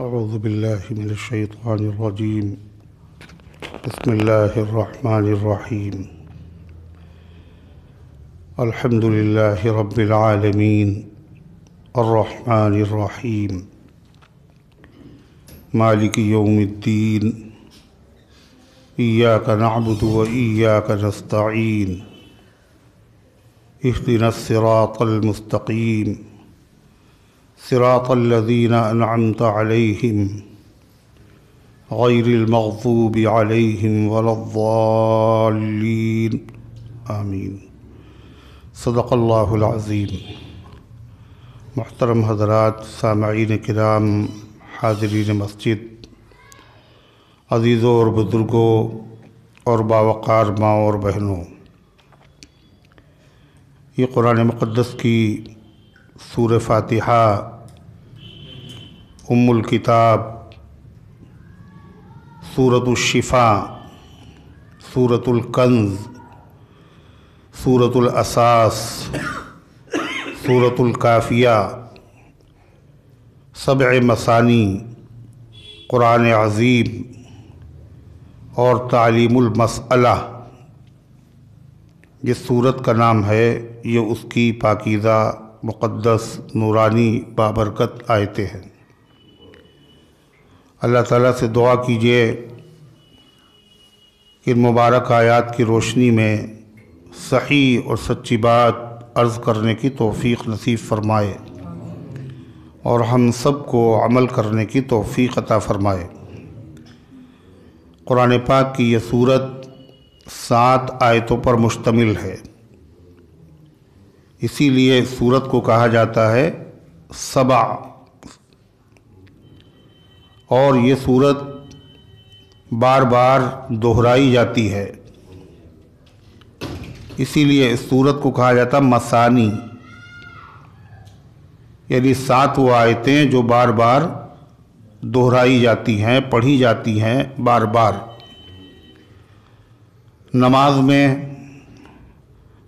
اعوذ باللہ من الشیطان الرجیم بسم اللہ الرحمن الرحیم الحمد للہ رب العالمین الرحمن الرحیم مالک یوم الدین ایاک نعبد و ایاک نستعین اہدنا الصراط المستقیم صراط الذین انعمت علیہم غیر المغضوب علیہم ولا الضالین آمین۔ صدق اللہ العظیم۔ محترم حضرات، سامعین کرام، حاضرین مسجد، عزیزوں اور بزرگوں اور باوقار ماں اور بہنوں، یہ قرآن مقدس کی سورہ فاتحہ ام الکتاب، سورۃ الشفاء، سورۃ الکنز، سورۃ الاساس، سورۃ الکافیہ، 7 مثانی، قرآن عظیم اور تعلیم المسئلہ جس سورت کا نام ہے، یہ اس کی پاکیزہ، مقدس، نورانی، بابرکت آیتیں ہیں۔ اللہ تعالیٰ سے دعا کیجیے کہ ان مبارک آیات کی روشنی میں صحیح اور سچی بات عرض کرنے کی توفیق نصیب فرمائے اور ہم سب کو عمل کرنے کی توفیق عطا فرمائے۔ قرآن پاک کی یہ سورت 7 آیتوں پر مشتمل ہے، اسی لیے اس سورت کو کہا جاتا ہے 7، اور یہ سورت بار بار دہرائی جاتی ہے، اسی لیے اس سورت کو کہا جاتا مثانی، یعنی 7 وہ آیتیں جو بار بار دہرائی جاتی ہیں، پڑھی جاتی ہیں بار بار۔ نماز میں،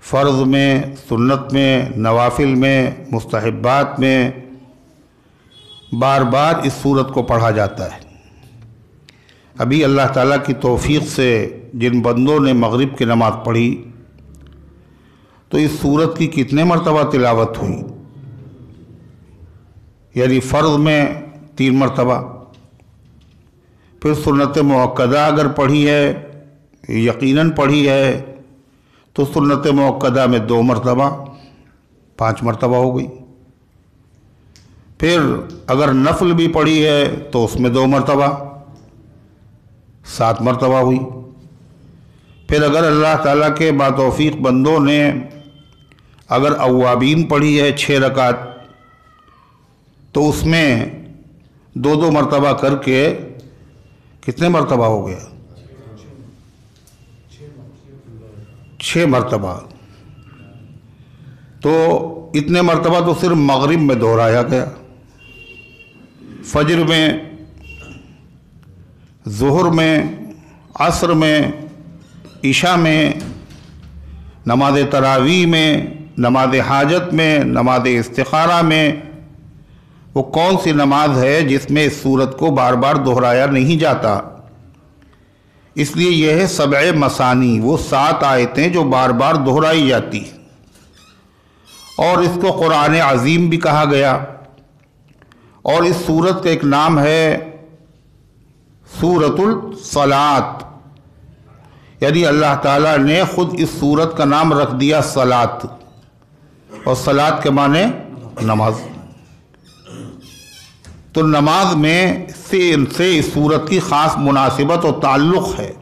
فرض میں، سنت میں، نوافل میں، مستحبات میں بار بار اس سورت کو پڑھا جاتا ہے۔ ابھی اللہ تعالیٰ کی توفیق سے جن بندوں نے مغرب کی نماز پڑھی تو اس سورت کی کتنے مرتبہ تلاوت ہوئی؟ یعنی فرض میں 3 مرتبہ، پھر سنت مؤکدہ اگر پڑھی ہے، یقیناً پڑھی ہے، تو سنت مؤکدہ میں 2 مرتبہ، 5 مرتبہ ہو گئی۔ پھر اگر نفل بھی پڑھی ہے تو اس میں 2 مرتبہ، 7 مرتبہ ہوئی۔ پھر اگر اللہ تعالیٰ کے باتوفیق بندوں نے اگر اوابین پڑھی ہے 6 رکعت، تو اس میں 2 مرتبہ کر کے کتنے مرتبہ ہو گیا؟ 6 مرتبہ۔ تو اتنے مرتبہ تو صرف مغرب میں دہرایا گیا، فجر میں، ظہر میں، عصر میں، عشاء میں، نماز تراویح میں، نماز حاجت میں، نماز استخارہ میں۔ وہ کون سی نماز ہے جس میں اس سورت کو بار بار دہرایا نہیں جاتا؟ اس لیے یہ ہے 7 مثانی، وہ 7 آیتیں جو بار بار دہرائی جاتی، اور اس کو قرآن عظیم بھی کہا گیا۔ اور اس سورت کا ایک نام ہے سورۃ الصلاۃ، یعنی اللہ تعالیٰ نے خود اس سورت کا نام رکھ دیا صلاۃ، اور صلاۃ کے معنی نماز۔ تو نماز میں سے اس سورت کی خاص مناسبت اور تعلق ہے۔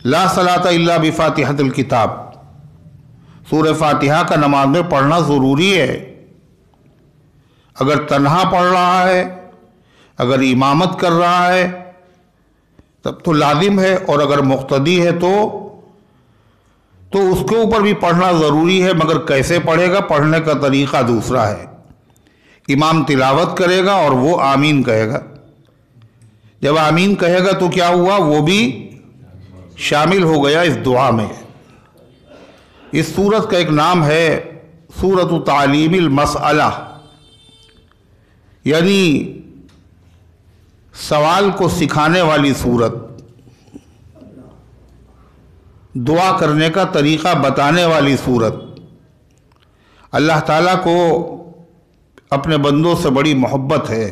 لا صلاۃ الا بفاتحۃ الکتاب، سورہ فاتحہ کا نماز میں پڑھنا ضروری ہے۔ اگر تنہا پڑھ رہا ہے، اگر امامت کر رہا ہے تب تو لازم ہے، اور اگر مقتدی ہے تو اس کے اوپر بھی پڑھنا ضروری ہے، مگر کیسے پڑھے گا؟ پڑھنے کا طریقہ دوسرا ہے۔ امام تلاوت کرے گا اور وہ آمین کہے گا۔ جب آمین کہے گا تو کیا ہوا؟ وہ بھی شامل ہو گیا اس دعا میں۔ اس سورت کا ایک نام ہے سورۃ تعلیم المسئلہ، یعنی سوال کو سکھانے والی صورت، دعا کرنے کا طریقہ بتانے والی صورت۔ اللہ تعالیٰ کو اپنے بندوں سے بڑی محبت ہے،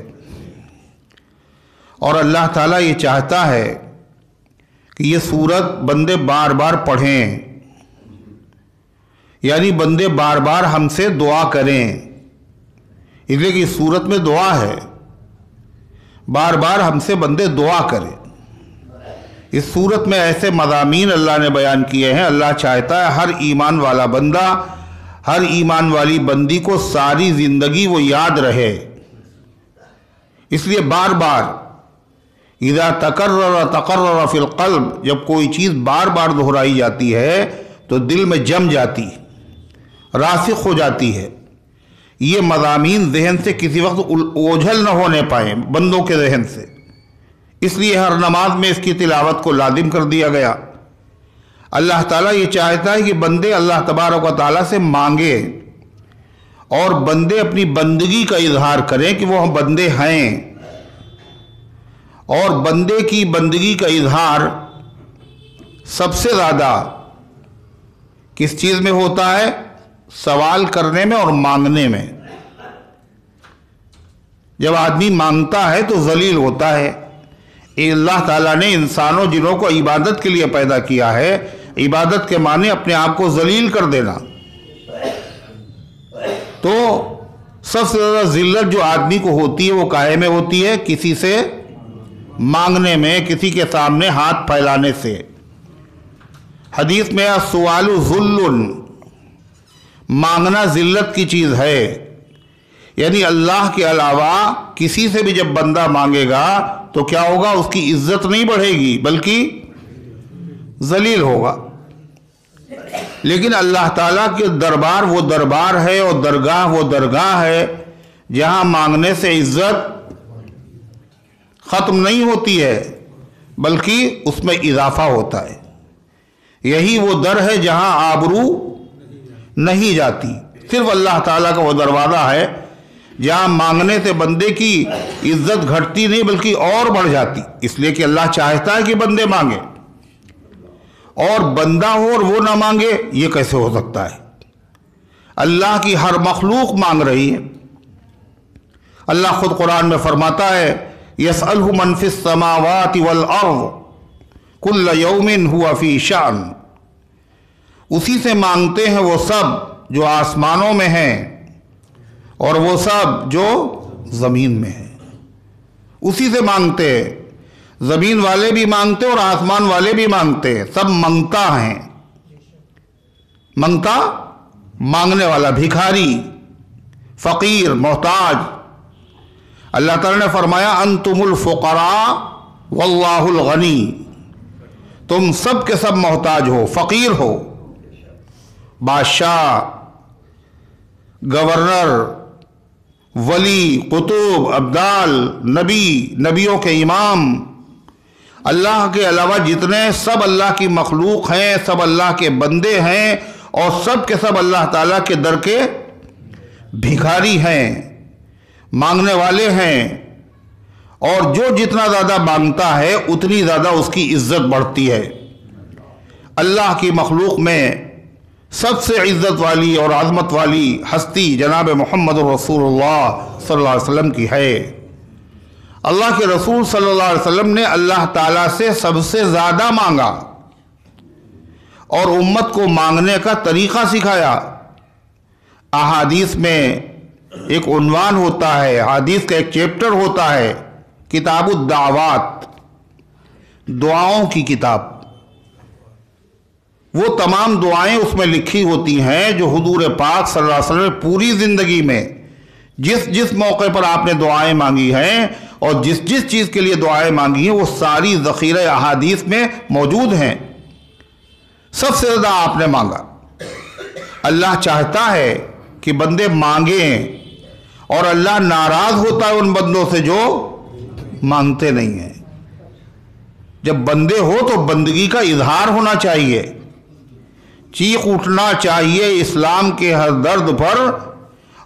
اور اللہ تعالیٰ یہ چاہتا ہے کہ یہ صورت بندے بار بار پڑھیں، یعنی بندے بار بار ہم سے دعا کریں، اس لیے کہ اس صورت میں دعا ہے، بار بار ہم سے بندے دعا کریں۔ اس صورت میں ایسے مضامین اللہ نے بیان کیے ہیں۔ اللہ چاہتا ہے ہر ایمان والا بندہ، ہر ایمان والی بندی کو ساری زندگی وہ یاد رہے، اس لیے بار بار اذا تقرر فی القلب، جب کوئی چیز بار بار دہرائی جاتی ہے تو دل میں جم جاتی، راسخ ہو جاتی ہے۔ یہ مضامین ذہن سے کسی وقت اوجھل نہ ہونے پائیں بندوں کے ذہن سے، اس لیے ہر نماز میں اس کی تلاوت کو لازم کر دیا گیا۔ اللہ تعالیٰ یہ چاہتا ہے کہ بندے اللہ تبارک و تعالیٰ سے مانگے، اور بندے اپنی بندگی کا اظہار کریں کہ وہ ہم بندے ہیں، اور بندے کی بندگی کا اظہار سب سے زیادہ کس چیز میں ہوتا ہے؟ سوال کرنے میں اور مانگنے میں۔ جب آدمی مانگتا ہے تو ذلیل ہوتا ہے۔ اللہ تعالیٰ نے انسانوں جنوں کو عبادت کے لیے پیدا کیا ہے، عبادت کے معنی اپنے آپ کو ذلیل کر دینا۔ تو سب سے زیادہ ذلت جو آدمی کو ہوتی ہے وہ کاہے میں ہوتی ہے؟ کسی سے مانگنے میں، کسی کے سامنے ہاتھ پھیلانے سے۔ حدیث میں السؤال ذل، مانگنا ذلت کی چیز ہے، یعنی اللہ کے علاوہ کسی سے بھی جب بندہ مانگے گا تو کیا ہوگا؟ اس کی عزت نہیں بڑھے گی بلکہ ذلیل ہوگا۔ لیکن اللہ تعالیٰ کے دربار وہ دربار ہے، اور درگاہ وہ درگاہ ہے جہاں مانگنے سے عزت ختم نہیں ہوتی ہے بلکہ اس میں اضافہ ہوتا ہے۔ یہی وہ در ہے جہاں آبرو نہیں جاتی۔ صرف اللہ تعالیٰ کا وہ دروازہ ہے جہاں مانگنے سے بندے کی عزت گھٹتی نہیں بلکہ اور بڑھ جاتی، اس لیے کہ اللہ چاہتا ہے کہ بندے مانگے، اور بندہ ہو اور وہ نہ مانگے، یہ کیسے ہو سکتا ہے؟ اللہ کی ہر مخلوق مانگ رہی ہے۔ اللہ خود قرآن میں فرماتا ہے يَسْأَلْهُ مَنْ فِي السَّمَاوَاتِ وَالْأَرْضِ كُلَّ يَوْمٍ هُوَ فِي شَأْنٍ، اسی سے مانگتے ہیں وہ سب جو آسمانوں میں ہیں اور وہ سب جو زمین میں ہیں، اسی سے مانگتے ہیں۔ زمین والے بھی مانگتے اور آسمان والے بھی مانگتے، سب منگتا ہیں۔ منگتا مانگنے والا، بھکاری، فقیر، محتاج۔ اللہ تعالیٰ نے فرمایا انتم الفقراء واللہ الغنی، تم سب کے سب محتاج ہو، فقیر ہو۔ بادشاہ، گورنر، ولی، قطب، ابدال، نبی، نبیوں کے امام، اللہ کے علاوہ جتنے سب اللہ کی مخلوق ہیں، سب اللہ کے بندے ہیں، اور سب کے سب اللہ تعالیٰ کے در کے بھکاری ہیں، مانگنے والے ہیں، اور جو جتنا زیادہ مانگتا ہے اتنی زیادہ اس کی عزت بڑھتی ہے۔ اللہ کی مخلوق میں سب سے عزت والی اور عظمت والی ہستی جناب محمد رسول اللہ صلی اللہ علیہ وسلم کی ہے۔ اللہ کے رسول صلی اللہ علیہ وسلم نے اللہ تعالیٰ سے سب سے زیادہ مانگا اور امت کو مانگنے کا طریقہ سکھایا۔ احادیث میں ایک عنوان ہوتا ہے، حدیث کا ایک چیپٹر ہوتا ہے، کتاب الدعوات، دعاؤں کی کتاب۔ وہ تمام دعائیں اس میں لکھی ہوتی ہیں جو حضور پاک صلی اللہ علیہ وسلم نے پوری زندگی میں جس جس موقع پر آپ نے دعائیں مانگی ہیں اور جس جس چیز کے لیے دعائیں مانگی ہیں وہ ساری ذخیرہ احادیث میں موجود ہیں۔ سب سے زیادہ آپ نے مانگا۔ اللہ چاہتا ہے کہ بندے مانگیں، اور اللہ ناراض ہوتا ہے ان بندوں سے جو مانگتے نہیں ہیں۔ جب بندے ہو تو بندگی کا اظہار ہونا چاہیے، چیخ اٹھنا چاہیے اسلام کے ہر درد پر،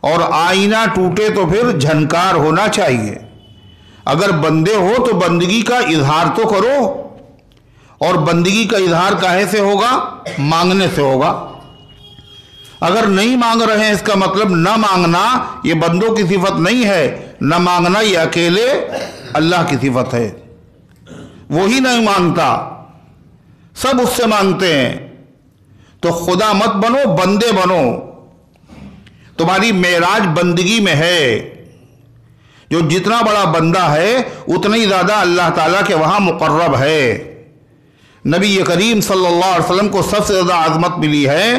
اور آئینہ ٹوٹے تو پھر جھنکار ہونا چاہیے۔ اگر بندے ہو تو بندگی کا اظہار تو کرو، اور بندگی کا اظہار کاہے سے ہوگا؟ مانگنے سے ہوگا۔ اگر نہیں مانگ رہے ہیں اس کا مطلب نہ مانگنا یہ بندوں کی صفت نہیں ہے، نہ مانگنا یہ اکیلے اللہ کی صفت ہے۔ وہی نہیں مانگتا، سب اس سے مانگتے ہیں۔ تو خدا مت بنو، بندے بنو۔ تمہاری معراج بندگی میں ہے۔ جو جتنا بڑا بندہ ہے اتنا ہی زیادہ اللہ تعالیٰ کے وہاں مقرب ہے۔ نبی کریم صلی اللہ علیہ وسلم کو سب سے زیادہ عظمت ملی ہے،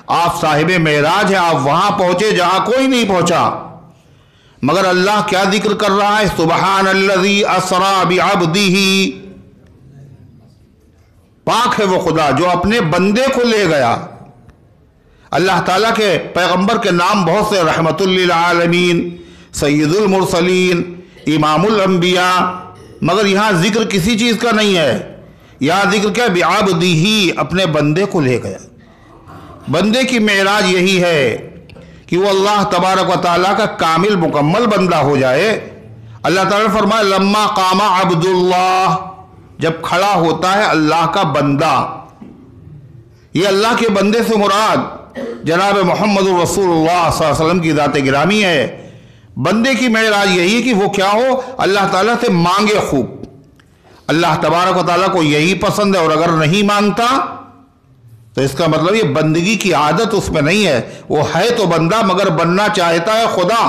آپ صاحب معراج ہیں، آپ وہاں پہنچے جہاں کوئی نہیں پہنچا۔ مگر اللہ کیا ذکر کر رہا ہے؟ سبحان الذی اسری بعبدہ، پاک ہے وہ خدا جو اپنے بندے کو لے گیا۔ اللہ تعالیٰ کے پیغمبر کے نام بہت سے، رحمت للعالمین، سید المرسلین، امام الانبیاء، مگر یہاں ذکر کسی چیز کا نہیں ہے۔ یہاں ذکر کیا؟ بعبدہ، اپنے بندے کو لے گیا۔ بندے کی معراج یہی ہے کہ وہ اللہ تبارک و تعالیٰ کا کامل مکمل بندہ ہو جائے۔ اللہ تعالیٰ نے فرمایا لما قام عبد اللہ، جب کھڑا ہوتا ہے اللہ کا بندہ۔ یہ اللہ کے بندے سے مراد جناب محمد رسول اللہ صلی اللہ علیہ وسلم کی ذات گرامی ہے۔ بندے کی معراج یہی ہے کہ وہ کیا ہو؟ اللہ تعالیٰ سے مانگے خوب۔ اللہ تبارک و تعالیٰ کو یہی پسند ہے، اور اگر نہیں مانگتا تو اس کا مطلب یہ بندگی کی عادت اس میں نہیں ہے۔ وہ ہے تو بندہ مگر بننا چاہتا ہے خدا۔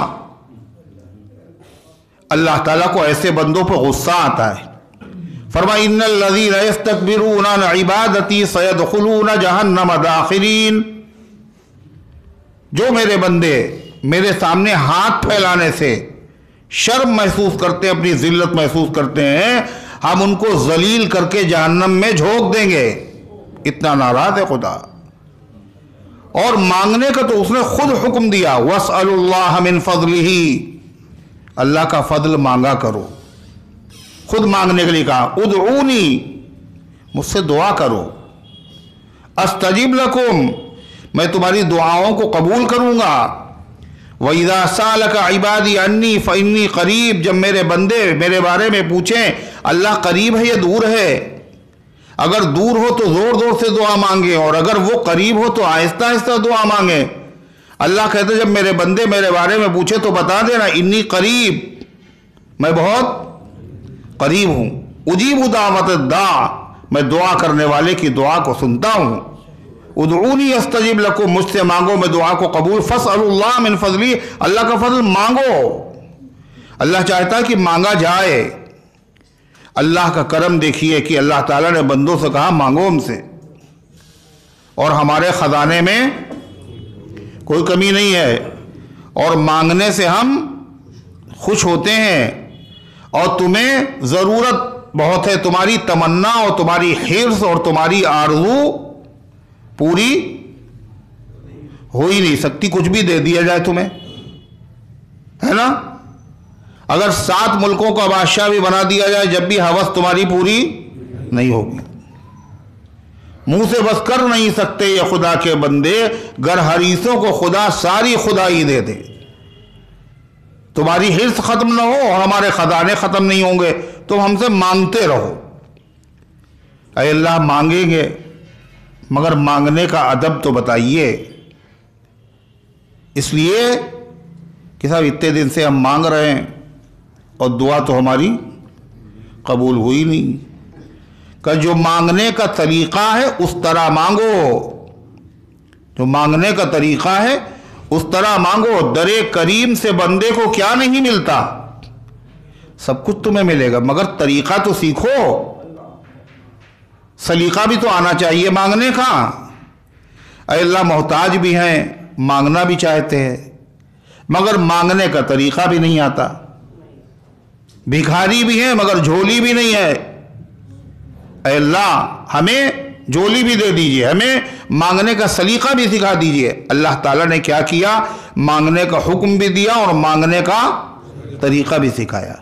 اللہ تعالیٰ کو ایسے بندوں پہ غصہ آتا ہے۔ فرمایا ان الذین یستکبرون عن عبادتی سیدخلون جہنم داخرین، جو میرے بندے میرے سامنے ہاتھ پھیلانے سے شرم محسوس کرتے ہیں، اپنی ذلت محسوس کرتے ہیں، ہم ان کو ذلیل کر کے جہنم میں جھونک دیں گے۔ اتنا ناراض ہے خدا۔ اور مانگنے کا تو اس نے خود حکم دیا، وَاسْأَلُوا اللَّهَ مِن فَضْلِهِ، اللہ کا فضل مانگا کرو۔ خود مانگنے کے لیے کہا ادعونی، مجھ سے دعا کرو، استجب لکم، میں تمہاری دعاؤں کو قبول کروں گا۔ وَإِذَا سَأَلَكَ عِبَادِي عَنِّي فَإِنِّي قَرِيب، جب میرے بندے میرے بارے میں پوچھیں اللہ قریب ہے یا دور ہے؟ اگر دور ہو تو زور زور سے دعا مانگیں، اور اگر وہ قریب ہو تو آہستہ آہستہ دعا مانگیں۔ اللہ کہتے جب میرے بندے میرے بارے میں پوچھے تو بتا دینا انی قریب، میں بہت قریب ہوں، اجیب دعوت الداع، میں دعا کرنے والے کی دعا کو سنتا ہوں۔ ادعونی استجب لکم، مجھ سے مانگو میں دعا کو قبول۔ فاسألوا اللہ من فضلی، اللہ کا فضل مانگو۔ اللہ چاہتا ہے کہ مانگا جائے۔ اللہ کا کرم دیکھیے کہ اللہ تعالیٰ نے بندوں سے کہا مانگو ہم سے، اور ہمارے خزانے میں کوئی کمی نہیں ہے، اور مانگنے سے ہم خوش ہوتے ہیں۔ اور تمہیں ضرورت بہت ہے، تمہاری تمنا اور تمہاری حرص اور تمہاری آرزو پوری ہو ہی نہیں سکتی، کچھ بھی دے دیا جائے تمہیں، ہے نا؟ اگر 7 ملکوں کا بادشاہ بھی بنا دیا جائے جب بھی ہوس تمہاری پوری نہیں ہوگی۔ منہ سے بس کر نہیں سکتے یہ خدا کے بندے، گر حریصوں کو خدا ساری خدائی دے دے۔ تمہاری حرص ختم نہ ہو اور ہمارے خزانے ختم نہیں ہوں گے، تم ہم سے مانگتے رہو۔ اے اللہ مانگیں گے، مگر مانگنے کا ادب تو بتائیے۔ اس لیے کہ صاحب اتنے دن سے ہم مانگ رہے ہیں اور دعا تو ہماری قبول ہوئی نہیں۔ کہ جو مانگنے کا طریقہ ہے اس طرح مانگو، جو مانگنے کا طریقہ ہے اس طرح مانگو۔ در کریم سے بندے کو کیا نہیں ملتا؟ سب کچھ تمہیں ملے گا، مگر طریقہ تو سیکھو، سلیقہ بھی تو آنا چاہیے مانگنے کا۔ اے اللہ محتاج بھی ہیں، مانگنا بھی چاہتے ہیں، مگر مانگنے کا طریقہ بھی نہیں آتا۔ بھکاری بھی ہیں مگر جھولی بھی نہیں ہے۔ اے اللہ ہمیں جھولی بھی دے دیجئے، ہمیں مانگنے کا سلیقہ بھی سکھا دیجئے۔ اللہ تعالیٰ نے کیا کیا؟ مانگنے کا حکم بھی دیا اور مانگنے کا طریقہ بھی سکھایا۔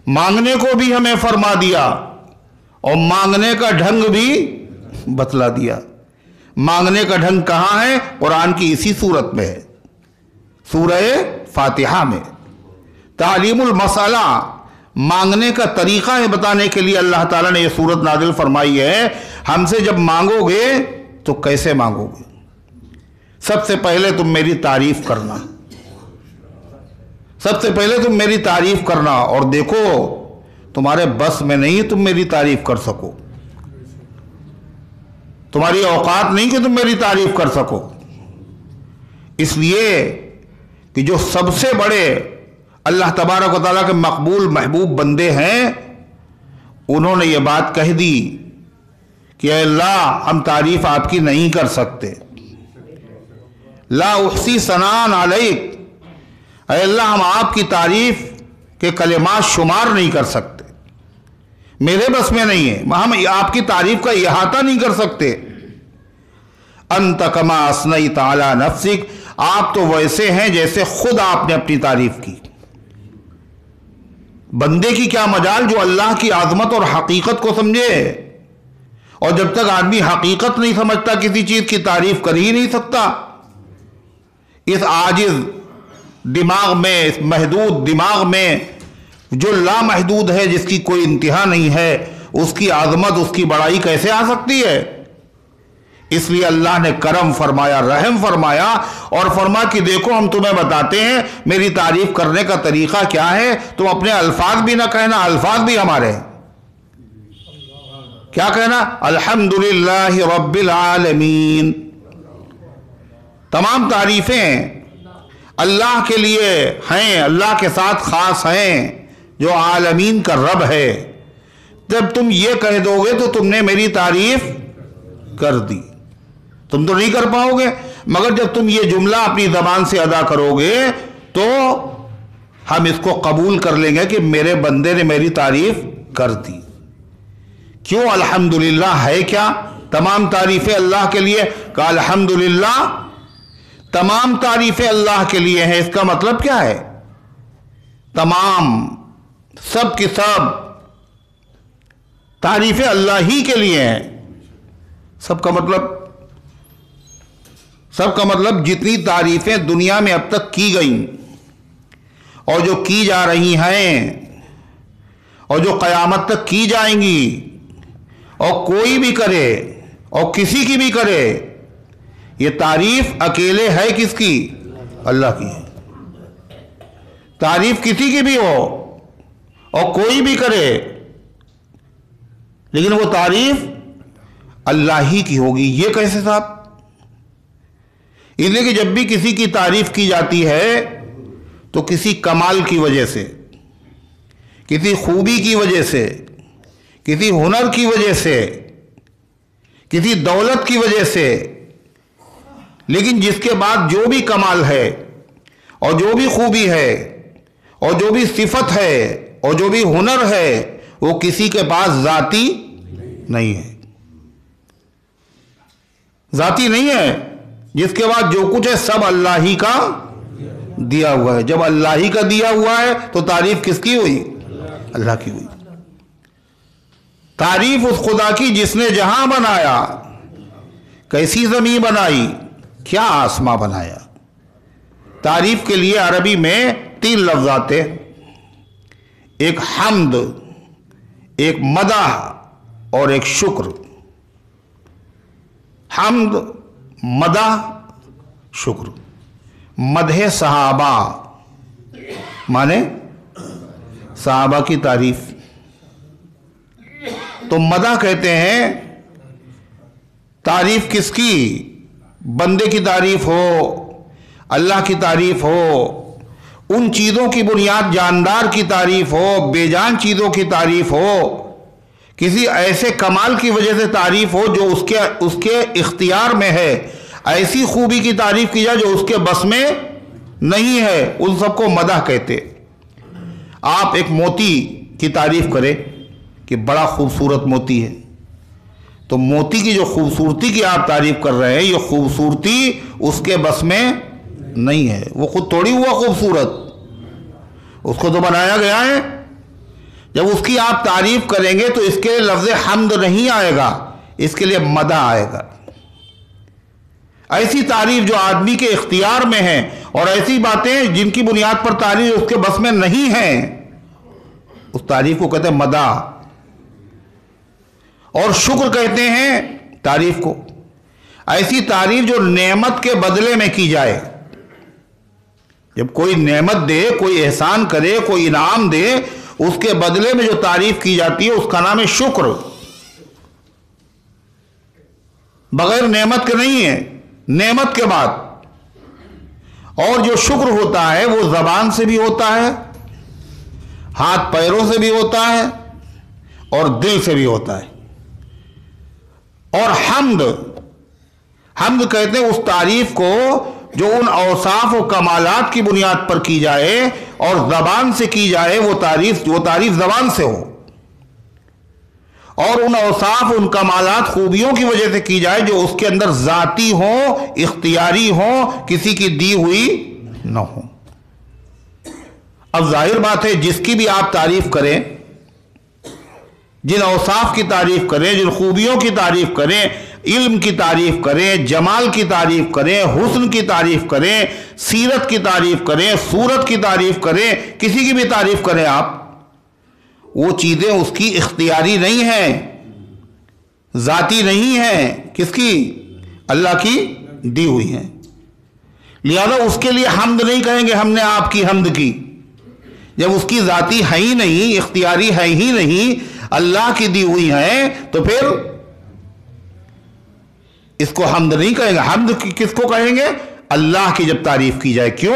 مانگنے کو بھی ہمیں فرما دیا اور مانگنے کا ڈھنگ بھی بتلا دیا۔ مانگنے کا ڈھنگ کہاں ہے؟ قرآن کی اسی صورت میں ہے، سورہ فاتحہ میں۔ تعلیم المسئلہ، مانگنے کا طریقہ ہے بتانے کے لیے اللہ تعالیٰ نے یہ صورت نازل فرمائی ہے۔ ہم سے جب مانگو گے تو کیسے مانگو گے؟ سب سے پہلے تم میری تعریف کرنا، سب سے پہلے تم میری تعریف کرنا، اور دیکھو تمہارے بس میں نہیں تم میری تعریف کر سکو، تمہاری اوقات نہیں کہ تم میری تعریف کر سکو۔ اس لیے کہ جو سب سے بڑے اللہ تبارک و تعالیٰ کے مقبول محبوب بندے ہیں، انہوں نے یہ بات کہہ دی کہ اے اللہ ہم تعریف آپ کی نہیں کر سکتے، لا احصی ثناء علیک، اے اللہ ہم آپ کی تعریف کے کلمات شمار نہیں کر سکتے، میرے بس میں نہیں ہے، ہم آپ کی تعریف کا احاطہ نہیں کر سکتے۔ انت کما اثنیت علی نفسک، آپ تو ویسے ہیں جیسے خود آپ نے اپنی تعریف کی۔ بندے کی کیا مجال جو اللہ کی عظمت اور حقیقت کو سمجھے، اور جب تک آدمی حقیقت نہیں سمجھتا کسی چیز کی تعریف کر ہی نہیں سکتا۔ اس عاجز دماغ میں، اس محدود دماغ میں جو لامحدود ہے، جس کی کوئی انتہا نہیں ہے، اس کی عظمت، اس کی بڑائی کیسے آ سکتی ہے؟ اس لیے اللہ نے کرم فرمایا، رحم فرمایا، اور فرما کہ دیکھو ہم تمہیں بتاتے ہیں میری تعریف کرنے کا طریقہ کیا ہے، تم اپنے الفاظ بھی نہ کہنا، الفاظ بھی ہمارے ہیں۔ کیا کہنا؟ الحمدللہ رب العالمین۔ تمام تعریفیں اللہ کے لیے ہیں، اللہ کے ساتھ خاص ہیں، جو عالمین کا رب ہے۔ جب تم یہ کہہ دو گے تو تم نے میری تعریف کر دی۔ تم تو نہیں کر پاؤ گے، مگر جب تم یہ جملہ اپنی زبان سے ادا کرو گے تو ہم اس کو قبول کر لیں گے کہ میرے بندے نے میری تعریف کر دی۔ کیوں الحمدللہ ہے کیا؟ تمام تعریفیں اللہ کے لیے، کہ الحمدللہ تمام تعریفیں اللہ کے لیے ہیں۔ اس کا مطلب کیا ہے؟ تمام، سب کی سب تعریفیں اللہ ہی کے لیے ہیں۔ سب کا مطلب جتنی تعریفیں دنیا میں اب تک کی گئیں اور جو کی جا رہی ہیں اور جو قیامت تک کی جائیں گی، اور کوئی بھی کرے اور کسی کی بھی کرے، یہ تعریف اکیلے ہے کس کی؟ اللہ کی ہے۔ تعریف کسی کی بھی ہو اور کوئی بھی کرے، لیکن وہ تعریف اللہ ہی کی ہوگی۔ یہ کیسے صاحب؟ اس لیے کہ جب بھی کسی کی تعریف کی جاتی ہے تو کسی کمال کی وجہ سے، کسی خوبی کی وجہ سے، کسی ہنر کی وجہ سے، کسی دولت کی وجہ سے، لیکن جس کے بعد جو بھی کمال ہے اور جو بھی خوبی ہے اور جو بھی صفت ہے اور جو بھی ہنر ہے، وہ کسی کے پاس ذاتی نہیں ہے، ذاتی نہیں ہے۔ جس کے بعد جو کچھ ہے سب اللہ ہی کا دیا ہوا ہے۔ جب اللہ ہی کا دیا ہوا ہے تو تعریف کس کی ہوئی؟ اللہ کی ہوئی۔ تعریف اس خدا کی جس نے جہاں بنایا، کیسی زمین بنائی، کیا آسماں بنایا۔ تعریف کے لیے عربی میں 3 لفظ آتے، ایک حمد، ایک مدح اور ایک شکر۔ حمد، مدح، شکر۔ مدح صحابہ مانے صحابہ کی تعریف، تو مدح کہتے ہیں تعریف کس کی؟ بندے کی تعریف ہو، اللہ کی تعریف ہو، ان چیزوں کی بنیاد جاندار کی تعریف ہو، بے جان چیزوں کی تعریف ہو، کسی ایسے کمال کی وجہ سے تعریف ہو جو اس کے اختیار میں ہے، ایسی خوبی کی تعریف کی جائے جو اس کے بس میں نہیں ہے، ان سب کو مدح کہتے۔ آپ ایک موتی کی تعریف کریں کہ بڑا خوبصورت موتی ہے، تو موتی کی جو خوبصورتی کی آپ تعریف کر رہے ہیں، یہ خوبصورتی اس کے بس میں نہیں ہے، وہ خود تھوڑی ہوا خوبصورت، اس کو تو بنایا گیا ہے۔ جب اس کی آپ تعریف کریں گے تو اس کے لفظ حمد نہیں آئے گا، اس کے لیے مدح آئے گا۔ ایسی تعریف جو آدمی کے اختیار میں ہے، اور ایسی باتیں جن کی بنیاد پر تعریف اس کے بس میں نہیں ہے، اس تعریف کو کہتے ہیں مدح، اور شکر کہتے ہیں تعریف کو۔ ایسی تعریف جو نعمت کے بدلے میں کی جائے، جب کوئی نعمت دے، کوئی احسان کرے، کوئی انعام دے، اس کے بدلے میں جو تعریف کی جاتی ہے اس کا نام ہے شکر، بغیر نعمت کے نہیں ہے، نعمت کے بعد۔ اور جو شکر ہوتا ہے وہ زبان سے بھی ہوتا ہے، ہاتھ پیروں سے بھی ہوتا ہے، اور دل سے بھی ہوتا ہے۔ اور حمد کہتے ہیں اس تعریف کو جو ان اوصاف و کمالات کی بنیاد پر کی جائے اور زبان سے کی جائے، وہ تعریف زبان سے ہو، اور ان اوصاف، ان کمالات، خوبیوں کی وجہ سے کی جائے جو اس کے اندر ذاتی ہوں، اختیاری ہوں، کسی کی دی ہوئی نہ ہو۔ اب ظاہر بات ہے جس کی بھی آپ تعریف کریں، جن اوصاف کی تعریف کریں، جن خوبیوں کی تعریف کریں، علم کی تعریف کریں، جمال کی تعریف کریں، حسن کی تعریف کریں، سیرت کی تعریف کریں، صورت کی تعریف کریں، کسی کی بھی تعریف کریں آپ، وہ چیزیں اس کی اختیاری نہیں ہیں، ذاتی نہیں ہیں، کس کی؟ اللہ کی دی ہوئی ہیں۔ لہذا اس کے لیے حمد نہیں کہیں گے ہم نے آپ کی حمد کی، جب اس کی ذاتی ہے ہی نہیں، اختیاری ہے ہی نہیں، اللہ کی دی ہوئی ہیں، تو پھر اس کو حمد نہیں کہیں گے۔ حمد کس کو کہیں گے؟ اللہ کی جب تعریف کی جائے۔ کیوں؟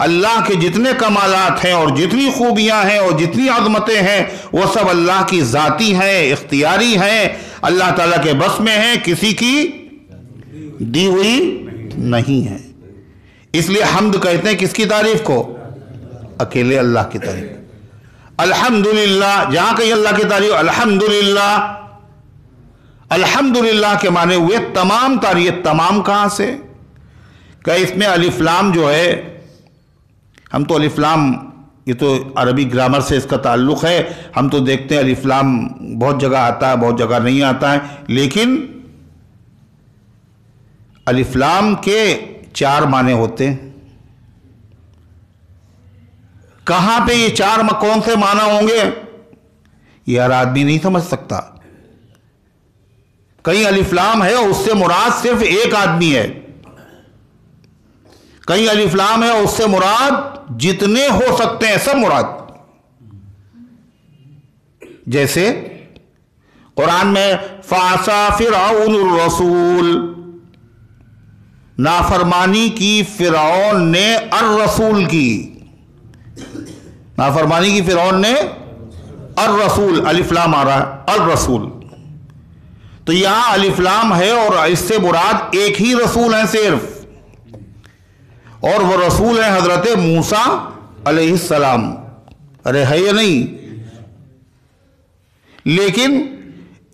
اللہ کے جتنے کمالات ہیں اور جتنی خوبیاں ہیں اور جتنی عظمتیں ہیں وہ سب اللہ کی ذاتی ہیں، اختیاری ہیں، اللہ تعالیٰ کے بس میں ہیں، کسی کی دی ہوئی نہیں ہے۔ اس لیے حمد کہتے ہیں کس کی تعریف کو؟ اکیلے اللہ کی تعریف۔ الحمدللہ، جہاں کہیں اللہ کی تعریف الحمدللہ، الحمدللہ کے معنی ہوئے تمام تعریف۔ تمام کہاں سے؟ کہ اس میں الف لام جو ہے، ہم تو الف لام، یہ تو عربی گرامر سے اس کا تعلق ہے، ہم تو دیکھتے ہیں الف لام بہت جگہ آتا ہے، بہت جگہ نہیں آتا ہے، لیکن الف لام کے 4 معنی ہوتے ہیں۔ کہاں پہ یہ 4 کون سے معنی ہوں گے یہ ہر آدمی نہیں سمجھ سکتا۔ کہیں الف لام ہے اور اس سے مراد صرف ایک آدمی ہے، کہیں الف لام ہے اور اس سے مراد جتنے ہو سکتے ہیں سب مراد۔ جیسے قرآن میں فَعَصَىٰ فِرْعَوْنُ الرَّسُولَ، نافرمانی کی فرعون نے الرسول کی، نافرمانی کی فرعون نے الرسول، الف لام آ رہا ہے الرسول، تو یہاں الف لام ہے اور اس سے مراد ایک ہی رسول ہیں صرف، اور وہ رسول ہیں حضرت موسیٰ علیہ السلام۔ ارے ہے یا نہیں؟ لیکن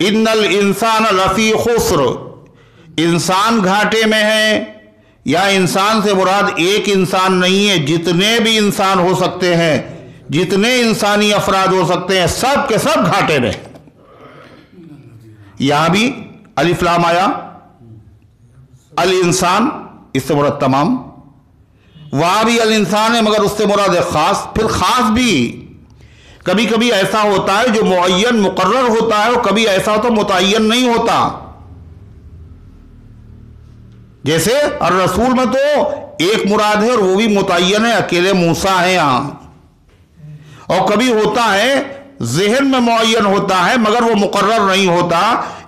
ان الانسان لفی خسر، انسان گھاٹے میں ہے، یا انسان سے مراد ایک انسان نہیں ہے، جتنے بھی انسان ہو سکتے ہیں، جتنے انسانی افراد ہو سکتے ہیں، سب کے سب گھاٹے میں۔ یہاں بھی الف لام آیا، الانسان اس سے مراد تمام، وہاں بھی الانسان ہے مگر اس سے مراد ہے خاص۔ پھر خاص بھی کبھی کبھی ایسا ہوتا ہے جو معین مقرر ہوتا ہے، اور کبھی ایسا ہوتا متعین نہیں ہوتا۔ جیسے الرسول میں تو ایک مراد ہے اور وہ بھی متعین ہے، اکیلے موسیٰ ہیں یہاں، اور کبھی ہوتا ہے ذہن میں معین ہوتا ہے مگر وہ مقرر نہیں ہوتا،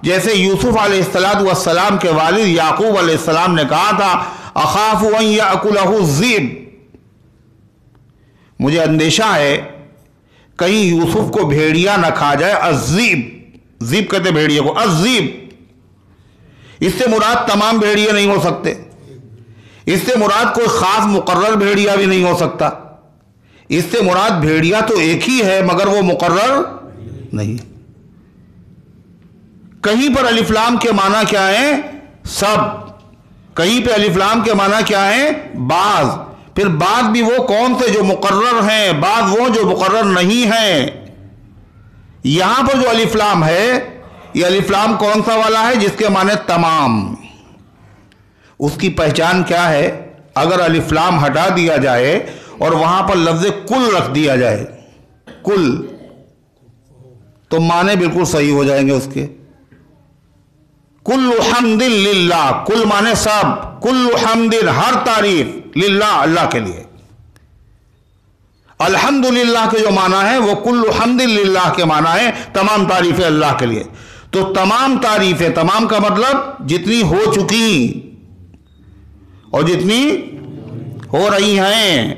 جیسے یوسف علیہ السلام کے والد یعقوب علیہ السلام نے کہا تھا اخاف ان یاکلہ الذئب، مجھے اندیشہ ہے کہیں یوسف کو بھیڑیا نہ کھا جائے۔ الذئب، ذئب کہتے بھیڑیا کو، الذئب، اس سے مراد تمام بھیڑیے نہیں ہو سکتے، اس سے مراد کوئی خاص مقرر بھیڑیا بھی نہیں ہو سکتا، اس سے مراد بھیڑیا تو ایک ہی ہے مگر وہ مقرر نہیں۔ کہیں پر الف لام کے معنی کیا ہیں؟ سب۔ کہیں پہ الف لام کے معنی کیا ہیں؟ بعض۔ پھر بعض بھی وہ کون سے جو مقرر ہیں، بعض وہ جو مقرر نہیں ہیں۔ یہاں پر جو الف لام ہے، یہ الف لام کون سا والا ہے؟ جس کے معنی تمام، اس کی پہچان کیا ہے؟ اگر الف لام ہٹا دیا جائے اور وہاں پر لفظ کل رکھ دیا جائے، کل، تو معنی بالکل صحیح ہو جائیں گے اس کے۔ کل حمد للہ، کل معنی سب، کل حمد ہر تعریف، للہ اللہ کے لیے۔ الحمدللہ کے جو معنی ہے وہ کل حمد للہ کے معنی ہے تمام تعریفیں اللہ کے لیے۔ تو تمام تعریفیں، تمام کا مطلب جتنی ہو چکی اور جتنی ہو رہی ہیں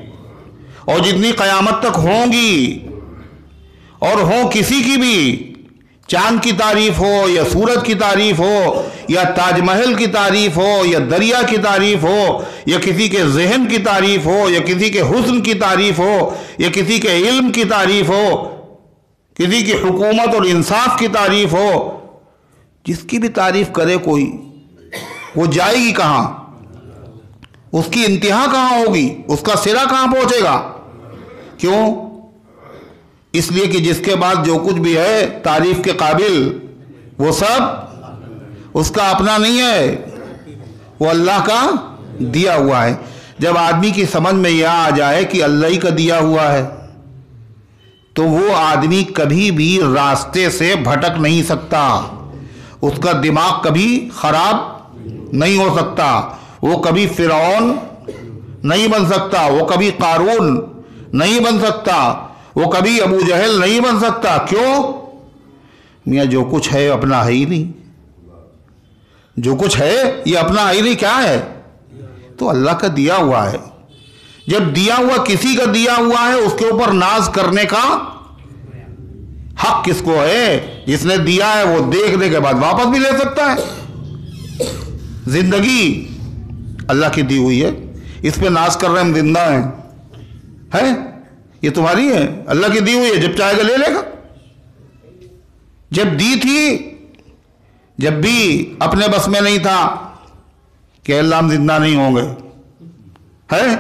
اور جتنی قیامت تک ہوں گی اور ہوں کسی کی بھی، چاند کی تعریف ہو یا سورج کی تعریف ہو یا تاج محل کی تعریف ہو یا دریا کی تعریف ہو یا کسی کے ذہن کی تعریف ہو یا کسی کے حسن کی تعریف ہو یا کسی کے علم کی تعریف ہو، کسی کی حکومت اور انصاف کی تعریف ہو، جس کی بھی تعریف کرے کوئی، وہ جائے گی کہاں؟ اس کی انتہا کہاں ہوگی؟ اس کا سرا کہاں پہنچے گا؟ کیوں؟ اس لیے کہ جس کے بعد جو کچھ بھی ہے تعریف کے قابل، وہ سب اس کا اپنا نہیں ہے، وہ اللہ کا دیا ہوا ہے۔ جب آدمی کی سمجھ میں یہ آ جائے کہ اللہ ہی کا دیا ہوا ہے تو وہ آدمی کبھی بھی راستے سے بھٹک نہیں سکتا، اس کا دماغ کبھی خراب نہیں ہو سکتا، وہ کبھی فرعون نہیں بن سکتا، وہ کبھی قارون نہیں بن سکتا، وہ کبھی ابو جہل نہیں بن سکتا۔ کیوں؟ میاں جو کچھ ہے اپنا ہے ہی نہیں، جو کچھ ہے یہ اپنا ہے ہی نہیں، کیا ہے؟ تو اللہ کا دیا ہوا ہے۔ جب دیا ہوا کسی کا دیا ہوا ہے، اس کے اوپر ناز کرنے کا حق کس کو ہے؟ جس نے دیا ہے وہ دیکھنے کے بعد واپس بھی لے سکتا ہے۔ زندگی اللہ کی دی ہوئی ہے، اس پہ ناز کر رہے ہم زندہ ہیں، یہ تمہاری ہے، اللہ کی دی ہوئی ہے، جب چاہے گا لے لے گا۔ جب دی تھی، جب بھی اپنے بس میں نہیں تھا کہ اللہ ہم زندہ نہیں ہوں گے، ہے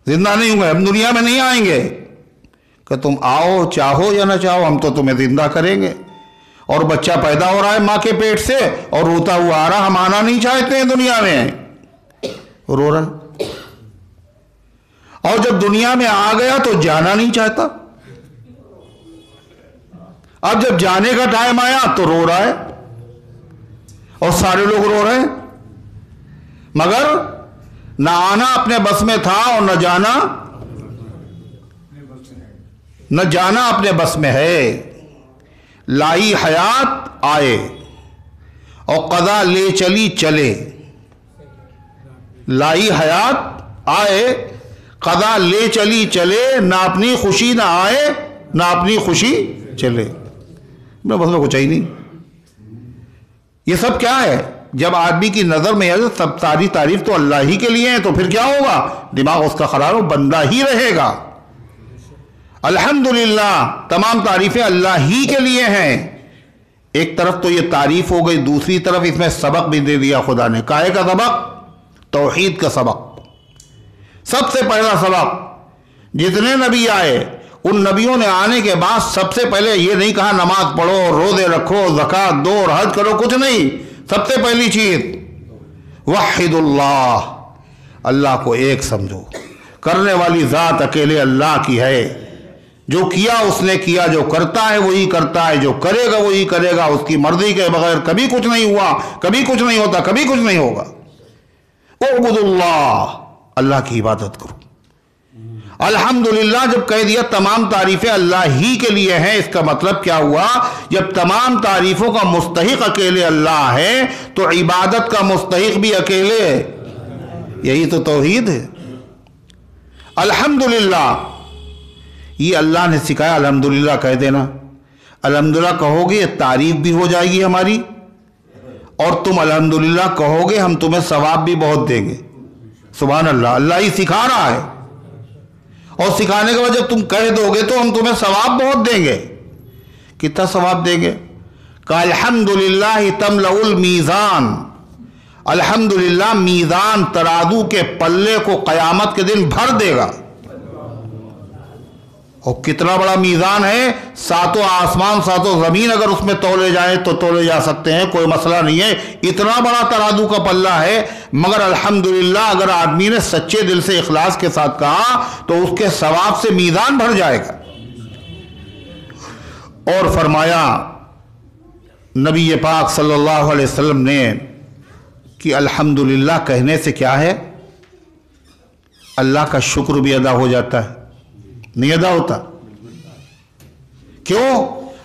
زندہ نہیں ہوں گے، ہم دنیا میں نہیں آئیں گے، کہ تم آؤ چاہو یا نہ چاہو ہم تو تمہیں زندہ کریں گے۔ اور بچہ پیدا ہو رہا ہے ماں کے پیٹ سے اور روتا ہوا آ رہا، ہم آنا نہیں چاہتے ہیں دنیا میں، رو رہا ہے۔ اور جب دنیا میں آ گیا تو جانا نہیں چاہتا، اب جب جانے کا ٹائم آیا تو رو رہا ہے، اور سارے لوگ رو رہے ہیں، مگر نہ آنا اپنے بس میں تھا اور نہ جانا اپنے بس میں ہے۔ لائی حیات آئے اور قضا لے چلی چلے، لائی حیات آئے قضا لے چلی چلے، نہ اپنی خوشی نہ آئے نہ اپنی خوشی چلے۔ میں بس میں کچھ ہی نہیں، یہ سب کیا ہے؟ جب آدمی کی نظر میں ہے سب ساری تعریف تو اللہ ہی کے لیے ہیں، تو پھر کیا ہوگا؟ دماغ اس کا خراب ہو، بندہ ہی رہے گا۔ الحمدللہ تمام تعریفیں اللہ ہی کے لیے ہیں۔ ایک طرف تو یہ تعریف ہو گئی، دوسری طرف اس میں سبق بھی دے دیا خدا نے۔ کائے کا سبق؟ توحید کا سبق۔ سب سے پہلا سبق، جتنے نبی آئے ان نبیوں نے آنے کے بعد سب سے پہلے یہ نہیں کہا نماز پڑھو، روزے رکھو، زکوٰۃ دو اور حج کرو، کچھ نہیں۔ سب سے پہلی چیز وحد اللہ، اللہ کو ایک سمجھو، کرنے والی ذات اکیلے اللہ کی ہے۔ جو کیا اس نے کیا، جو کرتا ہے وہی کرتا ہے، جو کرے گا وہی کرے گا، اس کی مرضی کے بغیر کبھی کچھ نہیں ہوا، کبھی کچھ نہیں ہوتا، کبھی کچھ نہیں ہوگا۔ اعبد اللہ، اللہ کی عبادت کرو۔ الحمدللہ جب کہہ دیا تمام تعریفیں اللہ ہی کے لیے ہیں، اس کا مطلب کیا ہوا؟ جب تمام تعریفوں کا مستحق اکیلے اللہ ہے تو عبادت کا مستحق بھی اکیلے ہے۔ یہی تو توحید ہے۔ الحمدللہ یہ اللہ نے سکھایا، الحمدللہ کہہ دینا۔ الحمدللہ کہو گے تعریف بھی ہو جائے گی ہماری، اور تم الحمدللہ کہو گے ہم تمہیں ثواب بھی بہت دیں گے۔ سبحان اللہ، اللہ ہی سکھا رہا ہے، اور سکھانے کے بعد جب تم کہہ دو گے تو ہم تمہیں ثواب بہت دیں گے۔ کتنا ثواب دیں گے؟ کہ الحمدللہ تملأ المیزان، الحمدللہ میزان ترازو کے پلے کو قیامت کے دن بھر دے گا۔ اور کتنا بڑا میزان ہے، ساتوں آسمان ساتوں زمین اگر اس میں تولے جائیں تو تولے جا سکتے ہیں، کوئی مسئلہ نہیں ہے، اتنا بڑا ترازو کا پلہ ہے، مگر الحمدللہ اگر آدمی نے سچے دل سے اخلاص کے ساتھ کہا تو اس کے ثواب سے میزان بھر جائے گا۔ اور فرمایا نبی پاک صلی اللہ علیہ وسلم نے کہ الحمدللہ کہنے سے کیا ہے، اللہ کا شکر بھی ادا ہو جاتا ہے، نہیں ادا ہوتا؟ کیوں؟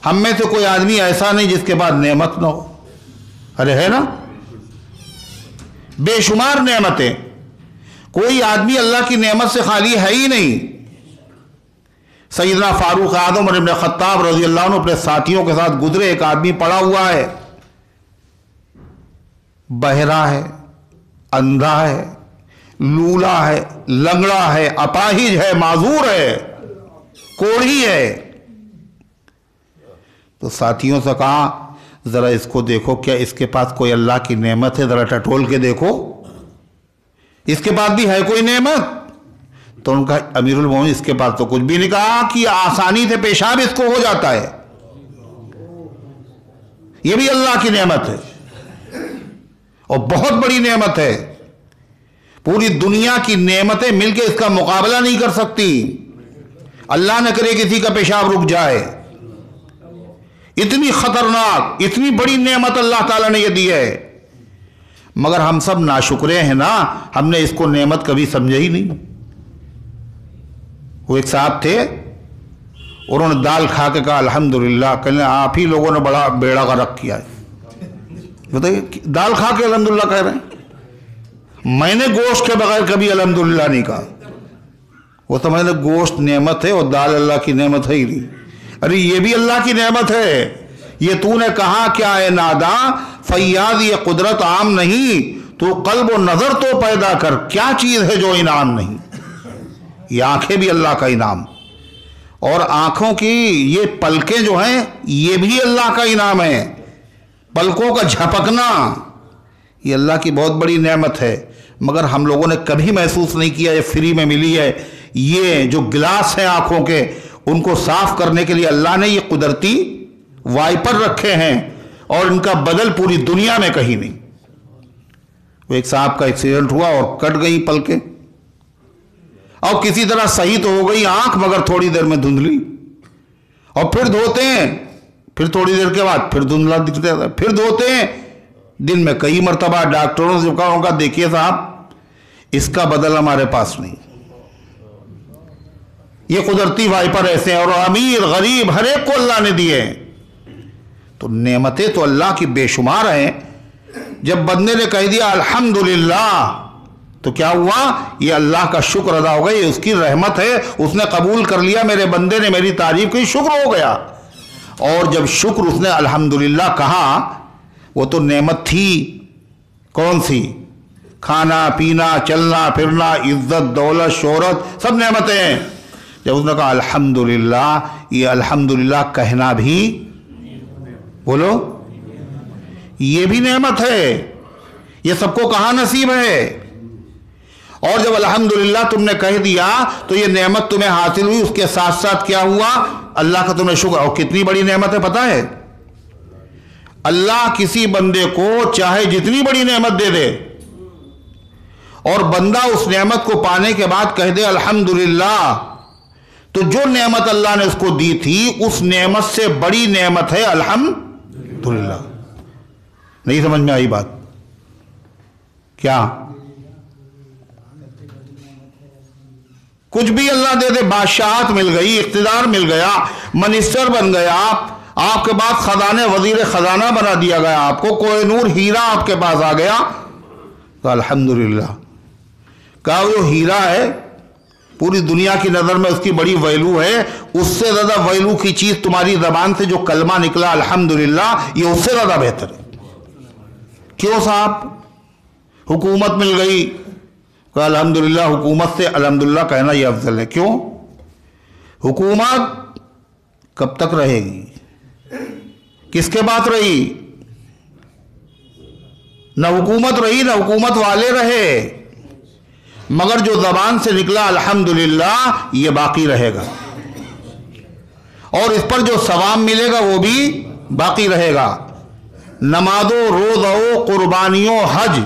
ہم میں سے کوئی آدمی ایسا نہیں جس کے بعد نعمت نہ ہو، ارے ہے نا، بے شمار نعمتیں، کوئی آدمی اللہ کی نعمت سے خالی ہے ہی نہیں۔ سیدنا فاروق اعظم عمر ابن خطاب رضی اللہ عنہ اپنے ساتھیوں کے ساتھ گزرے، ایک آدمی پڑا ہوا ہے، بہرا ہے، اندھا ہے، لولا ہے، لنگڑا ہے، اپاہج ہے، معذور ہے، کوڑھی ہے۔ تو ساتھیوں سے کہا ذرا اس کو دیکھو، کیا اس کے پاس کوئی اللہ کی نعمت ہے؟ ذرا ٹٹول کے دیکھو، اس کے پاس بھی ہے کوئی نعمت؟ تو ان کا امیر المومنین اس کے پاس تو کچھ بھی نہیں، کہا کہ آسانی سے پیشاب اس کو ہو جاتا ہے، یہ بھی اللہ کی نعمت ہے اور بہت بڑی نعمت ہے، پوری دنیا کی نعمتیں مل کے اس کا مقابلہ نہیں کر سکتی۔ اللہ نہ کرے کسی کا پیشاب رک جائے، اتنی خطرناک اتنی بڑی نعمت اللہ تعالیٰ نے یہ دی ہے، مگر ہم سب ناشکرے ہیں نا، ہم نے اس کو نعمت کبھی سمجھا ہی نہیں۔ وہ ایک صاحب تھے، انہوں نے دال کھا کے کہا الحمدللہ، کہنے آپ ہی لوگوں نے بڑا بیڑا غرق کیا ہے، بتائیے دال کھا کے الحمدللہ کہہ رہے ہیں، میں نے گوشت کے بغیر کبھی الحمدللہ نہیں کہا، وہ سمجھ لے گوشت نعمت ہے اور دال اللہ کی نعمت ہے ہی نہیں۔ ارے یہ بھی اللہ کی نعمت ہے، یہ تو نے کہا کیا ہے ناداں، فیاض یہ قدرت عام نہیں، تو قلب و نظر تو پیدا کر، کیا چیز ہے جو انعام نہیں؟ یہ آنکھیں بھی اللہ کا انعام، اور آنکھوں کی یہ پلکیں جو ہیں یہ بھی اللہ کا انعام ہے، پلکوں کا جھپکنا یہ اللہ کی بہت بڑی نعمت ہے، مگر ہم لوگوں نے کبھی محسوس نہیں کیا یہ فری میں ملی ہے۔ یہ جو گلاس ہیں آنکھوں کے، ان کو صاف کرنے کے لیے اللہ نے یہ قدرتی وائپر رکھے ہیں، اور ان کا بدل پوری دنیا میں کہیں نہیں۔ وہ ایک صاحب کا ایکسیڈنٹ ہوا اور کٹ گئی پلکیں، اور کسی طرح صحیح تو ہو گئی آنکھ، مگر تھوڑی دیر میں دھندلی، اور پھر دھوتے ہیں، پھر تھوڑی دیر کے بعد پھر دھندلا دکھتا ہے، پھر دھوتے ہیں، دن میں کئی مرتبہ ڈاکٹروں سے کہا دیکھیے صاحب اس کا بدل ہمارے پاس نہیں، یہ قدرتی وائپر ایسے ہیں، اور امیر غریب ہر ایک کو اللہ نے دیے ہیں۔ تو نعمتیں تو اللہ کی بے شمار ہیں۔ جب بندے نے کہہ دیا الحمدللہ تو کیا ہوا؟ یہ اللہ کا شکر ادا ہو گیا، یہ اس کی رحمت ہے، اس نے قبول کر لیا، میرے بندے نے میری تعریف کی، شکر ہو گیا۔ اور جب شکر اس نے الحمدللہ کہا، وہ تو نعمت تھی، کون سی؟ کھانا پینا چلنا پھرنا، عزت دولت شہرت، سب نعمتیں ہیں۔ جب اس نے کہا الحمدللہ، یہ الحمدللہ کہنا بھی، بولو، یہ بھی نعمت ہے، یہ سب کو کہاں نصیب ہے؟ اور جب الحمدللہ تم نے کہہ دیا تو یہ نعمت تمہیں حاصل ہوئی، اس کے ساتھ ساتھ کیا ہوا؟ اللہ کا تمہیں شکر۔ اور کتنی بڑی نعمت ہے پتہ ہے؟ اللہ کسی بندے کو چاہے جتنی بڑی نعمت دے دے، اور بندہ اس نعمت کو پانے کے بعد کہہ دے الحمدللہ، تو جو نعمت اللہ نے اس کو دی تھی اس نعمت سے بڑی نعمت ہے الحمدللہ۔ نہیں سمجھ میں آئی بات؟ کیا کچھ بھی اللہ دے دے، بادشاہت مل گئی، اقتدار مل گیا، منسٹر بن گیا، آپ کے بعد خزانے وزیر خزانہ بنا دیا گیا، آپ کو کوہ نور ہیرا آپ کے پاس آ گیا، تو الحمدللہ کہا وہ ہیرا ہے، پوری دنیا کی نظر میں اس کی بڑی ویلو ہے، اس سے زیادہ ویلو کی چیز تمہاری زبان سے جو کلمہ نکلا الحمدللہ، یہ اس سے زیادہ بہتر ہے۔ کیوں صاحب؟ حکومت مل گئی، کہ الحمدللہ، حکومت سے الحمدللہ کہنا یہ افضل ہے۔ کیوں؟ حکومت کب تک رہے گی؟ کس کے بعد رہی؟ نہ حکومت رہی نہ حکومت والے رہے، مگر جو زبان سے نکلا الحمدللہ یہ باقی رہے گا۔ اور اس پر جو ثواب ملے گا وہ بھی باقی رہے گا۔ نمازوں، روزوں، قربانیوں، حج،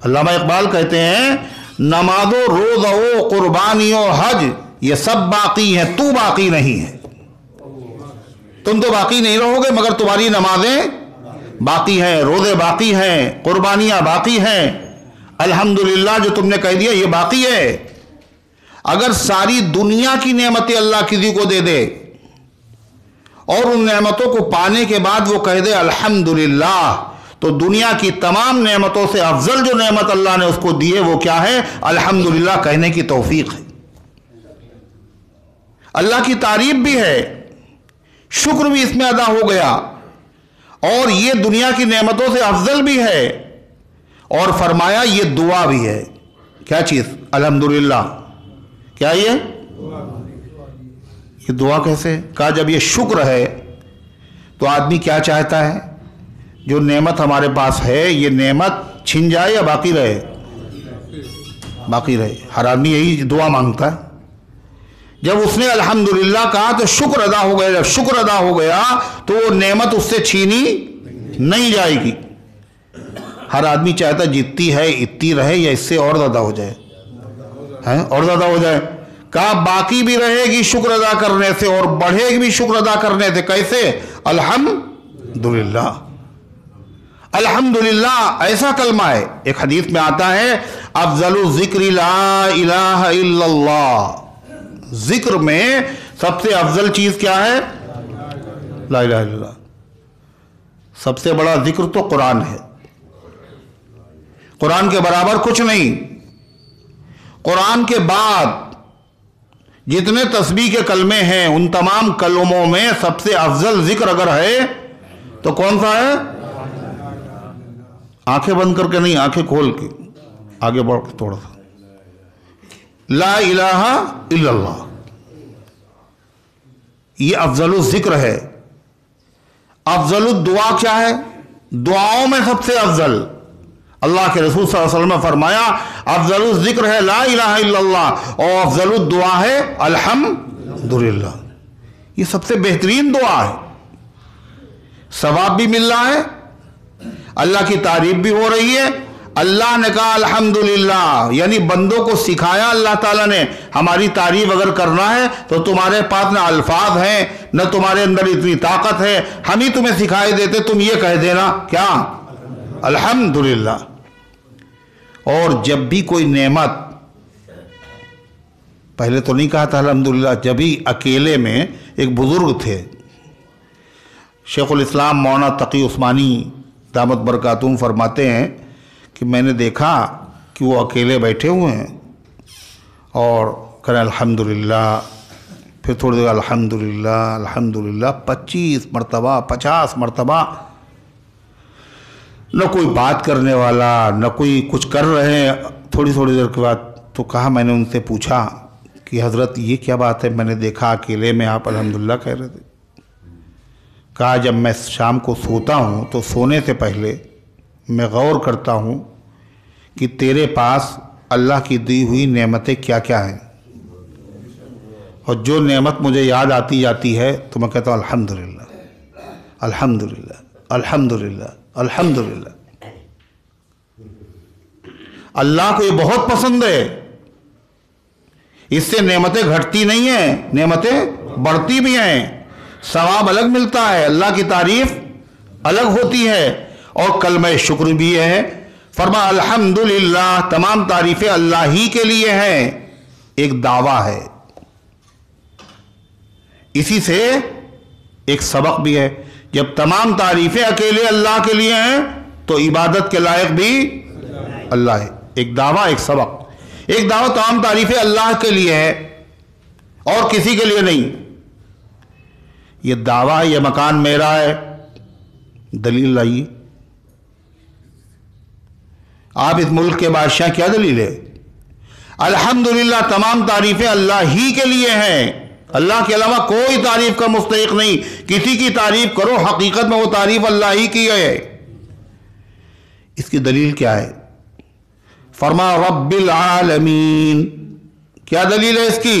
علامہ اقبال کہتے ہیں نمازوں، روزوں، قربانیوں، حج یہ سب باقی ہیں، تو باقی نہیں ہے۔ تم تو باقی نہیں رہو گے مگر تمہاری نمازیں باقی ہیں، روزے باقی ہیں، قربانیاں باقی ہیں، الحمدللہ جو تم نے کہہ دیا یہ باقی ہے۔ اگر ساری دنیا کی نعمتیں اللہ کسی کو دے دے اور ان نعمتوں کو پانے کے بعد وہ کہہ دے الحمدللہ، تو دنیا کی تمام نعمتوں سے افضل جو نعمت اللہ نے اس کو دی ہے وہ کیا ہے؟ الحمدللہ کہنے کی توفیق ہے۔ اللہ کی تعریف بھی ہے، شکر بھی اس میں ادا ہو گیا، اور یہ دنیا کی نعمتوں سے افضل بھی ہے، اور فرمایا یہ دعا بھی ہے۔ کیا چیز؟ الحمدللہ۔ کیا یہ دعا کیسے؟ کہا جب یہ شکر ہے تو آدمی کیا چاہتا ہے؟ جو نعمت ہمارے پاس ہے یہ نعمت چھن جائے یا باقی رہے؟ باقی رہے۔ ہر آدمی یہی دعا مانگتا ہے۔ جب اس نے الحمدللہ کہا تو شکر ادا ہو گیا، جب شکر ادا ہو گیا تو وہ نعمت اس سے چھینی نہیں جائے گی۔ ہر آدمی چاہتا ہے جتنی ہے اتنی رہے یا اس سے اور زیادہ ہو جائے، اور زیادہ ہو جائے۔ کہا باقی بھی رہے گی شکر ادا کرنے سے اور بڑھے گی بھی شکر ادا کرنے سے۔ کیسے؟ الحمدللہ۔ الحمدللہ ایسا کلمہ ہے، ایک حدیث میں آتا ہے افضل الذکر لا الہ الا اللہ، ذکر میں سب سے افضل چیز کیا ہے؟ لا الہ الا اللہ۔ سب سے بڑا ذکر تو قرآن ہے، قرآن کے برابر کچھ نہیں۔ قرآن کے بعد جتنے تسبیح کے کلمے ہیں ان تمام کلموں میں سب سے افضل ذکر اگر ہے تو کون سا ہے؟ آنکھیں بند کر کے نہیں، آنکھیں کھول کے آگے بڑھ کے تھوڑا سا، لا الہ الا اللہ، یہ افضل الذکر ہے۔ افضل الدعا کیا ہے؟ دعاؤں میں سب سے افضل، اللہ کے رسول صلی اللہ علیہ وسلم نے فرمایا افضل الذکر ہے لا الہ الا اللہ، اور افضل الدعا ہے الحمدللہ۔ یہ سب سے بہترین دعا ہے، ثواب بھی مل رہا ہے، اللہ کی تعریف بھی ہو رہی ہے۔ اللہ نے کہا الحمدللہ، یعنی بندوں کو سکھایا اللہ تعالیٰ نے ہماری تعریف اگر کرنا ہے تو تمہارے پاس نہ الفاظ ہیں نہ تمہارے اندر اتنی طاقت ہے، ہم ہی تمہیں سکھائے دیتے، تم یہ کہہ دینا کیا؟ الحمدللہ۔ اور جب بھی کوئی نعمت، پہلے تو نہیں کہا تھا الحمدللہ، جب ہی اکیلے میں ایک بزرگ تھے شیخ الاسلام مولانا تقی عثمانی دامت برکاتہم فرماتے ہیں کہ میں نے دیکھا کہ وہ اکیلے بیٹھے ہوئے ہیں اور کہنے الحمدللہ، پھر تھوڑی دیر الحمدللہ الحمدللہ 25 مرتبہ 50 مرتبہ، نہ کوئی بات کرنے والا نہ کوئی کچھ کر رہے ہیں۔ تھوڑی دیر کے بعد تو کہا، میں نے ان سے پوچھا کہ حضرت یہ کیا بات ہے؟ میں نے دیکھا اکیلے میں آپ الحمدللہ کہہ رہے تھے۔ کہا جب میں شام کو سوتا ہوں تو سونے سے پہلے میں غور کرتا ہوں کہ تیرے پاس اللہ کی دی ہوئی نعمتیں کیا کیا ہیں، اور جو نعمت مجھے یاد آتی جاتی ہے تو میں کہتا ہوں الحمدللہ الحمدللہ الحمدللہ الحمدللہ۔ اللہ کو یہ بہت پسند ہے، اس سے نعمتیں گھٹتی نہیں ہیں، نعمتیں بڑھتی بھی ہیں، ثواب الگ ملتا ہے، اللہ کی تعریف الگ ہوتی ہے، اور کلمہ شکر بھی ہے۔ فرما الحمدللہ، تمام تعریفیں اللہ ہی کے لیے ہیں، ایک دعویٰ ہے۔ اسی سے ایک سبق بھی ہے، جب تمام تعریفیں اکیلے اللہ کے لیے ہیں تو عبادت کے لائق بھی اللہ ہے۔ ایک دعویٰ، ایک سبق۔ ایک دعویٰ تمام تعریفیں اللہ کے لیے ہے اور کسی کے لیے نہیں۔ یہ دعویٰ یہ مکان میرا ہے، دلیل لائیے۔ آپ اس ملک کے بادشاہ، کیا دلیل ہے؟ الحمدللہ تمام تعریفیں اللہ ہی کے لیے ہیں، اللہ کے علاوہ کوئی تعریف کا مستحق نہیں۔ کسی کی تعریف کرو، حقیقت میں وہ تعریف اللہ ہی کی ہے۔ اس کی دلیل کیا ہے؟ فرما رب العالمین، کیا دلیل ہے اس کی؟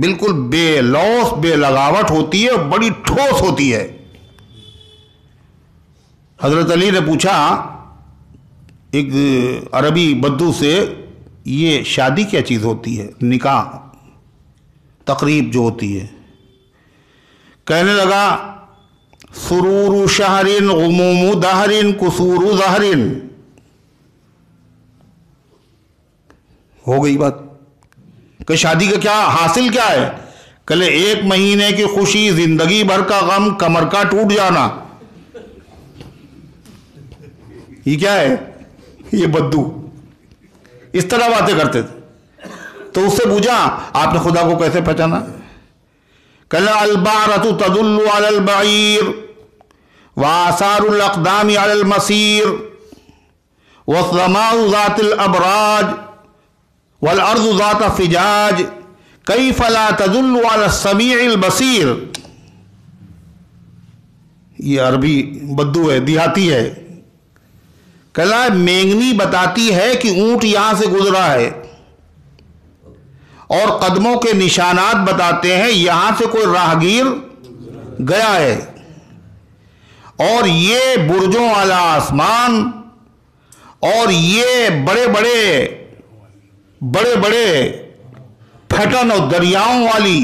بالکل بے لوث بے لگاوٹ ہوتی ہے، بڑی ٹھوس ہوتی ہے۔ حضرت علی نے پوچھا ایک عربی بدو سے، یہ شادی کیا چیز ہوتی ہے؟ نکاح تقریب جو ہوتی ہے۔ کہنے لگا سرور شہر غموم دہر قصور ظہر۔ ہو گئی بات کہ شادی کا کیا حاصل کیا ہے؟ کہلے 1 مہینے کی خوشی، زندگی بھر کا غم، کمر کا ٹوٹ جانا۔ یہ کیا ہے؟ یہ بدو اس طرح باتیں کرتے تھے۔ تو اس سے پوچھا آپ نے خدا کو کیسے پہچانا؟ کہنا البارۃ تدل علی البعیر وآثار الاقدام علی المسیر والسماء ذات الابراج والارض ذات فجاج کیف لا تدل علی السمیع البصیر۔ یہ عربی بدو ہے، دیہاتی ہے۔ کہلا مینگنی بتاتی ہے کہ اونٹ یہاں سے گزرا ہے، اور قدموں کے نشانات بتاتے ہیں یہاں سے کوئی راہگیر گیا ہے، اور یہ برجوں والا آسمان، اور یہ بڑے بڑے پھٹن اور دریاؤں والی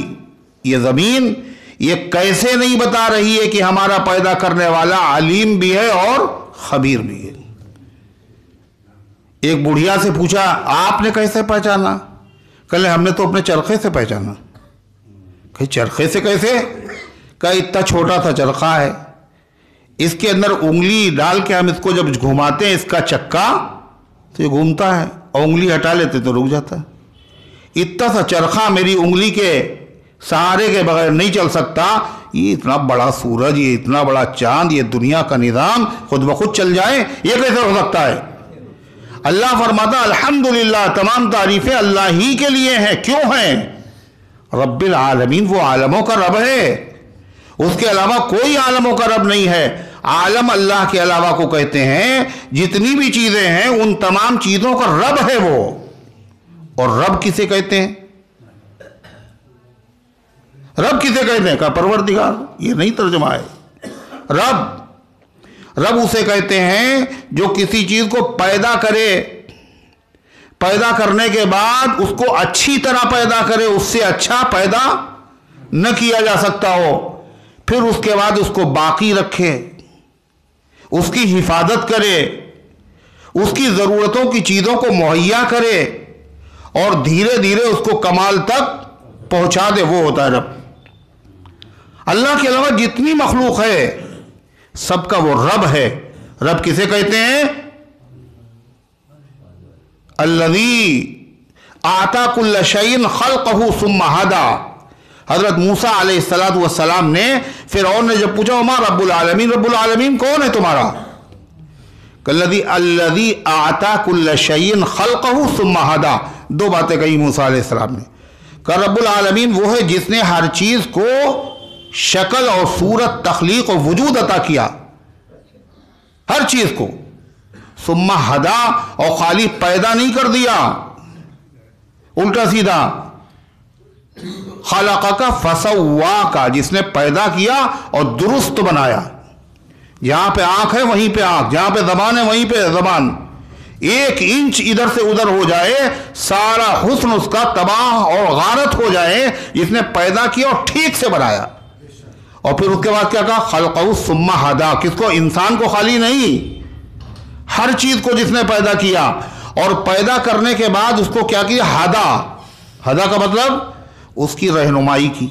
یہ زمین، یہ کیسے نہیں بتا رہی ہے کہ ہمارا پیدا کرنے والا علیم بھی ہے اور خبیر بھی ہے۔ ایک بڑھیا سے پوچھا آپ نے کیسے پہچانا؟ کہلے ہم نے تو اپنے چرخے سے پہچانا۔ کہ چرخے سے کیسے؟ کہ اتنا چھوٹا تھا چرخہ ہے، اس کے اندر انگلی ڈال کے ہم اس کو جب گھماتے ہیں اس کا چکا تو یہ گھومتا ہے، اور انگلی ہٹا لیتے تو رک جاتا ہے۔ اتنا سا چرخہ میری انگلی کے سہارے کے بغیر نہیں چل سکتا، یہ اتنا بڑا سورج، یہ اتنا بڑا چاند، یہ دنیا کا نظام خود بخود چل جائے، یہ کیسے ہو سکتا ہے؟ اللہ فرماتا الحمدللہ، تمام تعریفیں اللہ ہی کے لیے ہیں۔ کیوں ہیں؟ رب العالمین، وہ عالموں کا رب ہے، اس کے علاوہ کوئی عالموں کا رب نہیں ہے۔ عالم اللہ کے علاوہ کو کہتے ہیں، جتنی بھی چیزیں ہیں ان تمام چیزوں کا رب ہے وہ۔ اور رب کسے کہتے ہیں؟ رب کسے کہتے ہیں؟ کہا پروردگار، یہ نہیں ترجمہ ہے۔ رب اسے کہتے ہیں جو کسی چیز کو پیدا کرے، پیدا کرنے کے بعد اس کو اچھی طرح پیدا کرے، اس سے اچھا پیدا نہ کیا جا سکتا ہو، پھر اس کے بعد اس کو باقی رکھے، اس کی حفاظت کرے، اس کی ضرورتوں کی چیزوں کو مہیا کرے، اور دھیرے دھیرے اس کو کمال تک پہنچا دے، وہ ہوتا ہے رب۔ اللہ کے علاوہ جتنی مخلوق ہے سب کا وہ رب ہے۔ رب کسے کہتے ہیں؟ الذی اعطى كل شيء خلقه ثم هدى۔ حضرت موسیٰ علیہ السلام نے فرعون نے جب پوچھا وما رب العالمین، رب العالمین کون ہے تمہارا؟ الذی اعطى كل شيء خلقه ثم هدى۔ دو باتیں کہی موسیٰ علیہ السلام نے، کہ رب العالمین وہ ہے جس نے ہر چیز کو شکل اور صورت، تخلیق اور وجود عطا کیا، ہر چیز کو، ثم ہدا، اور خالی پیدا نہیں کر دیا الٹا سیدھا، خلقک فسواک، جس نے پیدا کیا اور درست بنایا، جہاں پہ آنکھ ہے وہیں پہ آنکھ، جہاں پہ زبان ہے وہیں پہ زبان، 1 انچ ادھر سے ادھر ہو جائے سارا حسن اس کا تباہ اور غارت ہو جائے، جس نے پیدا کیا اور ٹھیک سے بنایا۔ اور پھر اس کے بعد کیا کہا؟ خلقہ ثم ہدا، کس کو؟ انسان کو خالی نہیں، ہر چیز کو جس نے پیدا کیا، اور پیدا کرنے کے بعد اس کو کیا کیا؟ ہدا کا مطلب اس کی رہنمائی کی،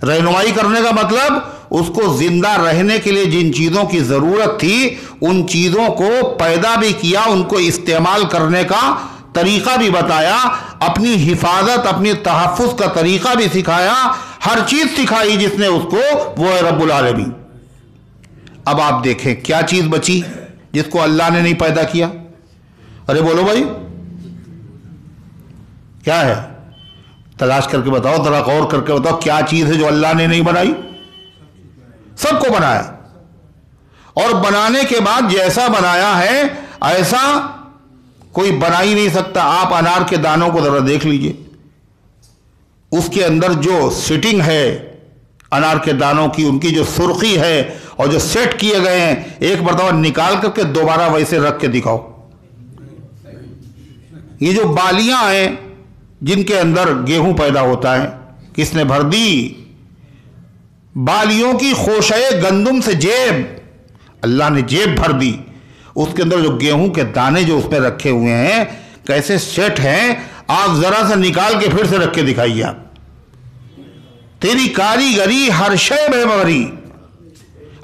رہنمائی کرنے کا مطلب اس کو زندہ رہنے کے لیے جن چیزوں کی ضرورت تھی ان چیزوں کو پیدا بھی کیا، ان کو استعمال کرنے کا طریقہ بھی بتایا، اپنی حفاظت، اپنی تحفظ کا طریقہ بھی سکھایا، ہر چیز سکھائی جس نے اس کو، وہ ہے رب العالمین۔ اب آپ دیکھیں کیا چیز بچی جس کو اللہ نے نہیں پیدا کیا؟ ارے بولو بھائی، کیا ہے؟ تلاش کر کے بتاؤ، ذرا غور کر کے بتاؤ، کیا چیز ہے جو اللہ نے نہیں بنائی؟ سب کو بنایا، اور بنانے کے بعد جیسا بنایا ہے ایسا کوئی بنا ہی نہیں سکتا۔ آپ انار کے دانوں کو ذرا دیکھ لیجئے، اس کے اندر جو سٹنگ ہے انار کے دانوں کی، ان کی جو سرخی ہے اور جو سیٹ کیے گئے ہیں، ایک مرتبہ نکال کر کے دوبارہ ویسے رکھ کے دکھاؤ۔ یہ جو بالیاں ہیں جن کے اندر گیہوں پیدا ہوتا ہے، کس نے بھر دی؟ بالیوں کی خوشے گندم سے جیب، اللہ نے جیب بھر دی، اس کے اندر جو گیہوں کے دانے جو اس میں رکھے ہوئے ہیں کیسے سیٹ ہیں، آپ ذرا سے نکال کے پھر سے رکھ کے دکھائیے۔ آپ تیری کاریگری ہر شے میں بھری،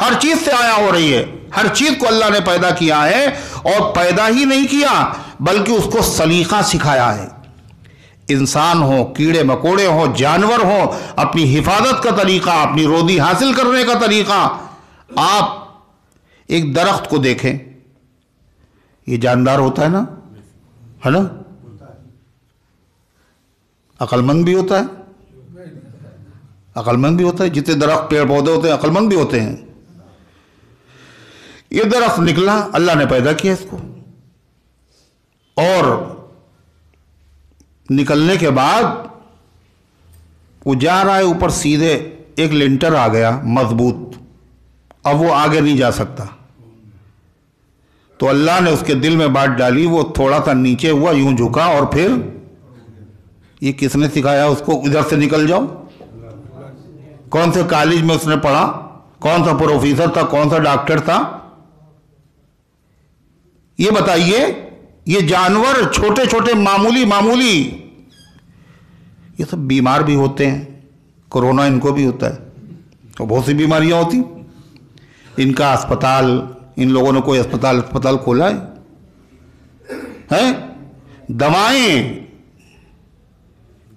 ہر چیز سے آیا ہو رہی ہے، ہر چیز کو اللہ نے پیدا کیا ہے، اور پیدا ہی نہیں کیا بلکہ اس کو سلیقہ سکھایا ہے۔ انسان ہو، کیڑے مکوڑے ہو، جانور ہو، اپنی حفاظت کا طریقہ، اپنی روزی حاصل کرنے کا طریقہ۔ آپ ایک درخت کو دیکھیں، یہ جاندار ہوتا ہے نا، ہے نا؟ عقل مند بھی ہوتا ہے، عقل مند بھی ہوتا ہے، جتنے درخت پیڑ پودے ہوتے ہیں عقل مند بھی ہوتے ہیں۔ یہ درخت نکلا، اللہ نے پیدا کیا اس کو، اور نکلنے کے بعد وہ جا رہا ہے اوپر، سیدھے ایک لنٹر آ گیا مضبوط، اب وہ آگے نہیں جا سکتا، تو اللہ نے اس کے دل میں بات ڈالی، وہ تھوڑا سا نیچے ہوا، یوں جھکا، اور پھر یہ کس نے سکھایا اس کو ادھر سے نکل جاؤ؟ کون سے کالج میں اس نے پڑھا؟ کون سا پروفیسر تھا؟ کون سا ڈاکٹر تھا؟ یہ بتائیے، یہ جانور چھوٹے چھوٹے معمولی یہ سب بیمار بھی ہوتے ہیں، کورونا ان کو بھی ہوتا ہے، اور بہت سی بیماریاں ہوتی، ان کا اسپتال، ان لوگوں نے کوئی اسپتال کھولا ہے؟ دوائیں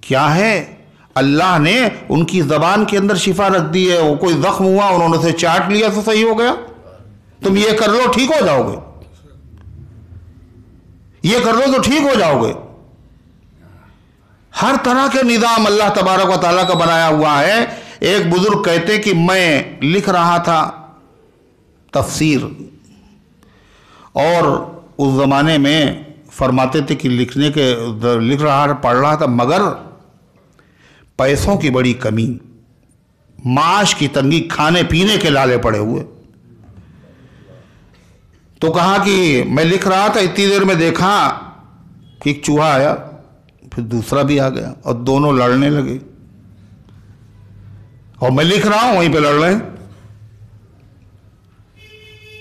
کیا ہے؟ اللہ نے ان کی زبان کے اندر شفا رکھ دی ہے، وہ کوئی زخم ہوا انہوں نے اسے چاٹ لیا تو صحیح ہو گیا، تم یہ کر لو ٹھیک ہو جاؤ گے، یہ کر لو تو ٹھیک ہو جاؤ گے۔ ہر طرح کے نظام اللہ تبارک و تعالیٰ کا بنایا ہوا ہے۔ ایک بزرگ کہتے کہ میں لکھ رہا تھا تفسیر، اور اس زمانے میں فرماتے تھے کہ پڑھ رہا تھا، مگر پیسوں کی بڑی کمی، معاش کی تنگی، کھانے پینے کے لالے پڑے ہوئے، تو کہا کہ میں لکھ رہا تھا، اتنی دیر میں دیکھا کہ ایک چوہا آیا، پھر دوسرا بھی آ گیا، اور دونوں لڑنے لگے، اور میں لکھ رہا ہوں وہیں پہ لڑ رہے ہیں۔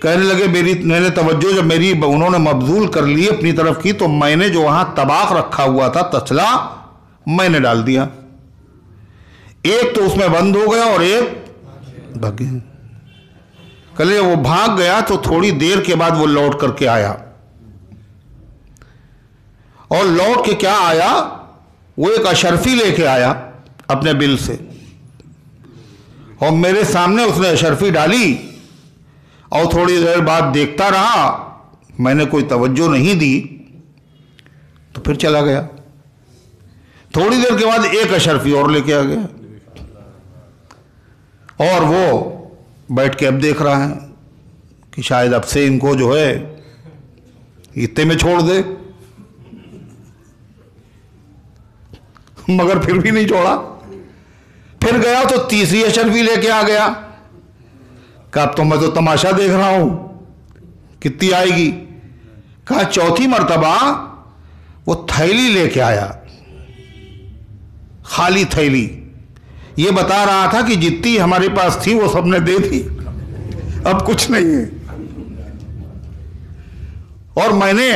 کہنے لگے میں نے توجہ جب انہوں نے مبذول کر لی اپنی طرف کی، تو میں نے جو وہاں طباخ رکھا ہوا تھا تسلا، میں نے ڈال دیا، ایک تو اس میں بند ہو گیا اور ایک بھاگ گیا۔ کہلے وہ بھاگ گیا تو تھوڑی دیر کے بعد وہ لوٹ کر کے آیا، اور لوٹ کے کیا آیا؟ وہ ایک اشرفی لے کے آیا اپنے بل سے، اور میرے سامنے اس نے اشرفی ڈالی، اور تھوڑی دیر بعد دیکھتا رہا، میں نے کوئی توجہ نہیں دی تو پھر چلا گیا۔ تھوڑی دیر کے بعد ایک اشرفی اور لے کے آ گیا، اور وہ بیٹھ کے اب دیکھ رہا ہے کہ شاید اب سے ان کو جو ہے اتنے میں چھوڑ دے، مگر پھر بھی نہیں چھوڑا۔ پھر گیا تو تیسری اشرفی لے کے آ گیا، کہا اب تو میں تو تماشا دیکھ رہا ہوں کتنی آئے گی۔ کہا چوتھی مرتبہ وہ تھیلی لے کے آیا، خالی تھیلی، یہ بتا رہا تھا کہ جتنی ہمارے پاس تھی وہ سب نے دے دی، اب کچھ نہیں ہے، اور میں نے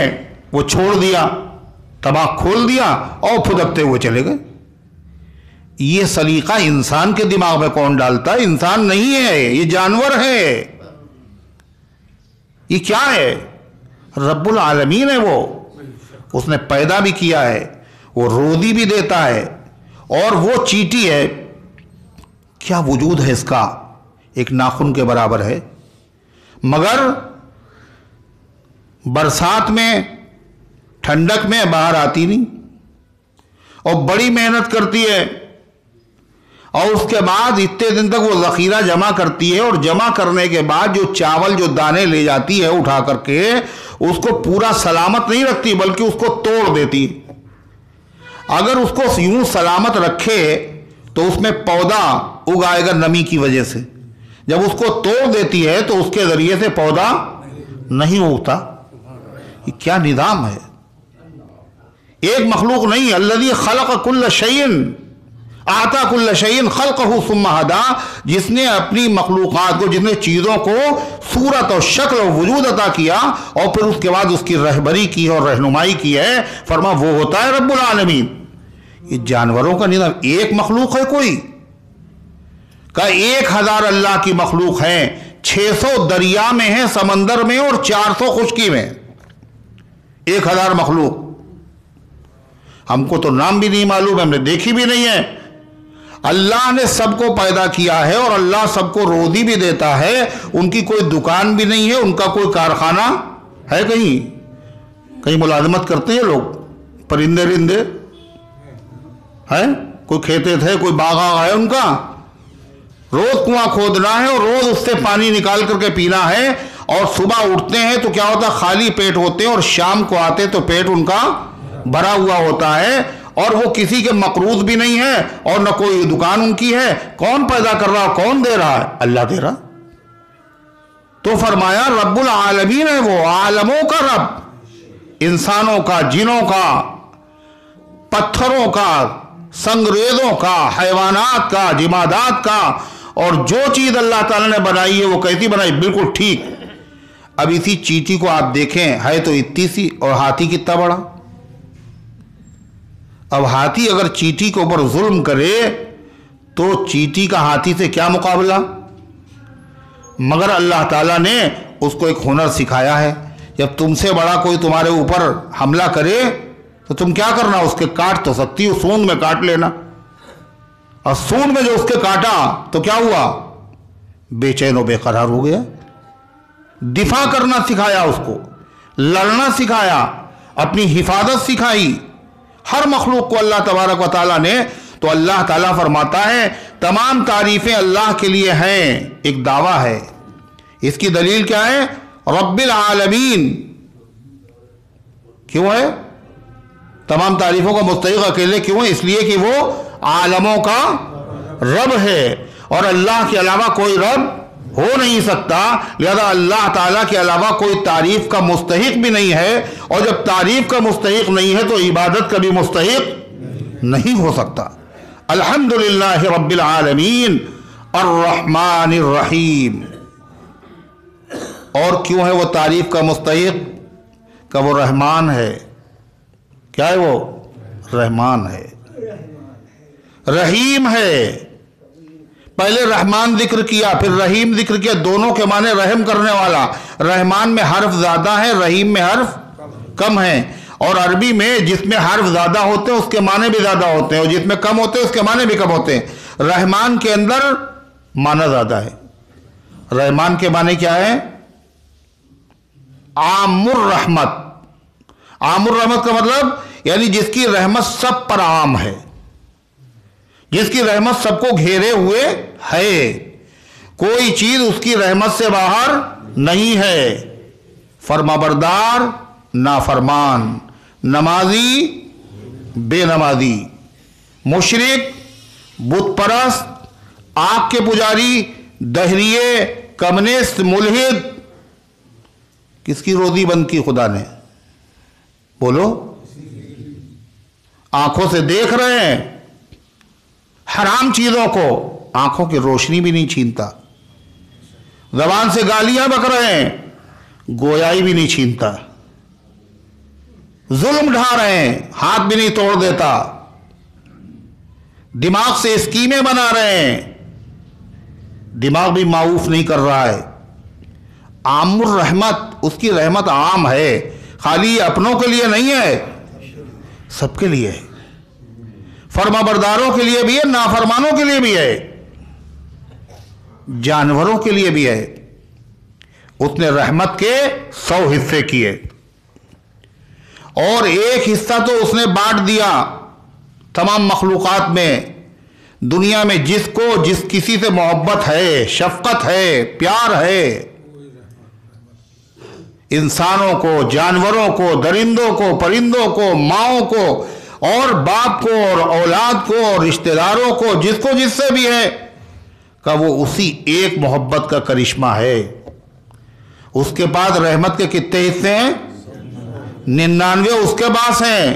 وہ چھوڑ دیا، طباخ کھول دیا، اور پھدکتے ہوئے چلے گئے۔ یہ سلیقہ انسان کے دماغ میں کون ڈالتا ہے؟ انسان نہیں ہے، یہ جانور ہے۔ یہ کیا ہے؟ رب العالمین ہے، وہ اس نے پیدا بھی کیا ہے، وہ روزی بھی دیتا ہے، اور وہ چیٹی ہے، کیا وجود ہے اس کا؟ ایک ناخن کے برابر ہے، مگر برسات میں ٹھنڈک میں باہر آتی نہیں، اور بڑی محنت کرتی ہے، اور اس کے بعد اتنے دن تک وہ ذخیرہ جمع کرتی ہے، اور جمع کرنے کے بعد جو چاول جو دانے لے جاتی ہے اٹھا کر کے، اس کو پورا سلامت نہیں رکھتی بلکہ اس کو توڑ دیتی، اگر اس کو یوں سلامت رکھے تو اس میں پودا اگائے گا نمی کی وجہ سے، جب اس کو توڑ دیتی ہے تو اس کے ذریعے سے پودا نہیں اگتا۔ یہ کیا نظام ہے؟ ایک مخلوق نہیں، الذی خلق کل شیء اعطا کل شیء خلقہ ثم ہدی، جس نے اپنی مخلوقات کو، جس نے چیزوں کو صورت اور شکل اور وجود عطا کیا اور پھر اس کے بعد اس کی رہبری کی اور رہنمائی کی ہے، فرما وہ ہوتا ہے رب العالمین۔ یہ جانوروں کا نظام، ایک مخلوق ہے کوئی کا 1000 اللہ کی مخلوق ہیں، 600 دریا میں ہیں، سمندر میں، اور 400 خشکی میں، 1000 مخلوق۔ ہم کو تو نام بھی نہیں معلوم ہے، ہم نے دیکھی بھی نہیں ہے۔ اللہ نے سب کو پیدا کیا ہے اور اللہ سب کو روزی بھی دیتا ہے، ان کی کوئی دکان بھی نہیں ہے، ان کا کوئی کارخانہ ہے، کہیں ملازمت کرتے ہیں لوگ، پرندے رندے ہے، کوئی کھیتے تھے، کوئی باغ ہے ان کا، روز کنواں کھودنا ہے اور روز اس سے پانی نکال کر کے پینا ہے، اور صبح اٹھتے ہیں تو کیا ہوتا ہے، خالی پیٹ ہوتے ہیں، اور شام کو آتے تو پیٹ ان کا بھرا ہوا ہوتا ہے، اور وہ کسی کے مقروض بھی نہیں ہے اور نہ کوئی دکان ان کی ہے۔ کون پیدا کر رہا، کون دے رہا ہے؟ اللہ دے رہا۔ تو فرمایا رب العالمین ہے وہ، عالموں کا رب، انسانوں کا، جنوں کا، پتھروں کا، سنگریزوں کا، حیوانات کا، جمادات کا، اور جو چیز اللہ تعالیٰ نے بنائی ہے وہ کیسی بنائی؟ بالکل ٹھیک۔ اب اسی چیٹی کو آپ دیکھیں، ہے تو اتنی سی، اور ہاتھی کتنا بڑا۔ اب ہاتھی اگر چیٹی کے اوپر ظلم کرے تو چیٹی کا ہاتھی سے کیا مقابلہ؟ مگر اللہ تعالیٰ نے اس کو ایک ہنر سکھایا ہے، جب تم سے بڑا کوئی تمہارے اوپر حملہ کرے تو تم کیا کرنا؟ اس کے کاٹ تو سکتی ہو، سونگ میں کاٹ لینا۔ اور سونگ میں جو اس کے کاٹا تو کیا ہوا؟ بے چین و بے قرار ہو گیا۔ دفاع کرنا سکھایا اس کو، لڑنا سکھایا، اپنی حفاظت سکھائی ہر مخلوق کو اللہ تبارک و تعالیٰ نے۔ تو اللہ تعالیٰ فرماتا ہے تمام تعریفیں اللہ کے لیے ہیں، ایک دعویٰ ہے۔ اس کی دلیل کیا ہے؟ رب العالمین کیوں ہے؟ تمام تعریفوں کا مستحق اکیلے کیوں ہے؟ اس لیے کہ وہ عالموں کا رب ہے، اور اللہ کے علاوہ کوئی رب ہو نہیں سکتا، لہذا اللہ تعالیٰ کے علاوہ کوئی تعریف کا مستحق بھی نہیں ہے، اور جب تعریف کا مستحق نہیں ہے تو عبادت کا بھی مستحق نہیں ہو سکتا۔ الحمدللہ رب العالمین الرحمن الرحیم۔ اور کیوں ہے وہ تعریف کا مستحق؟ کہ وہ رحمان ہے۔ کیا ہے وہ؟ رحمان ہے، رحیم ہے۔ پہلے رحمان ذکر کیا، پھر رحیم ذکر کیا، دونوں کے معنی رحم کرنے والا۔ رحمان میں حرف زیادہ ہے، رحیم میں حرف کم ہے، اور عربی میں جس میں حرف زیادہ ہوتے ہیں اس کے معنی بھی زیادہ ہوتے ہیں، اور جس میں کم ہوتے ہیں اس کے معنی بھی کم ہوتے ہیں۔ رحمان کے اندر معنی زیادہ ہے۔ رحمان کے معنی کیا ہے؟ عام الرحمت۔ عام الرحمت کا مطلب یعنی جس کی رحمت سب پر عام ہے، جس کی رحمت سب کو گھیرے ہوئے ہے، کوئی چیز اس کی رحمت سے باہر نہیں ہے۔ فرمانبردار، نافرمان، نمازی، بے نمازی، مشرک، بت پرست، آگ کے پجاری، دہریے، کمیونسٹ، ملحد، کس کی روزی بند کی خدا نے؟ بولو۔ آنکھوں سے دیکھ رہے ہیں حرام چیزوں کو، آنکھوں کی روشنی بھی نہیں چھینتا۔ زبان سے گالیاں بک رہے ہیں، گویائی بھی نہیں چھینتا۔ ظلم ڈھا رہے ہیں، ہاتھ بھی نہیں توڑ دیتا۔ دماغ سے اسکیمیں بنا رہے ہیں، دماغ بھی معاف نہیں کر رہا ہے۔ عام الرحمت، اس کی رحمت عام ہے، خالی اپنوں کے لیے نہیں ہے، سب کے لیے ہے۔ فرما برداروں کے لیے بھی ہے، نافرمانوں کے لیے بھی ہے، جانوروں کے لیے بھی ہے۔ اس نے رحمت کے 100 حصے کیے، اور ایک حصہ تو اس نے بانٹ دیا تمام مخلوقات میں۔ دنیا میں جس کو جس کسی سے محبت ہے، شفقت ہے، پیار ہے، انسانوں کو، جانوروں کو، درندوں کو، پرندوں کو، ماؤں کو، اور باپ کو اور اولاد کو اور رشتہ داروں کو جس سے بھی ہے کہ وہ اسی ایک محبت کا کرشمہ ہے. اس کے بعد رحمت کے کتنے حصے ہیں؟ 99 اس کے پاس ہیں.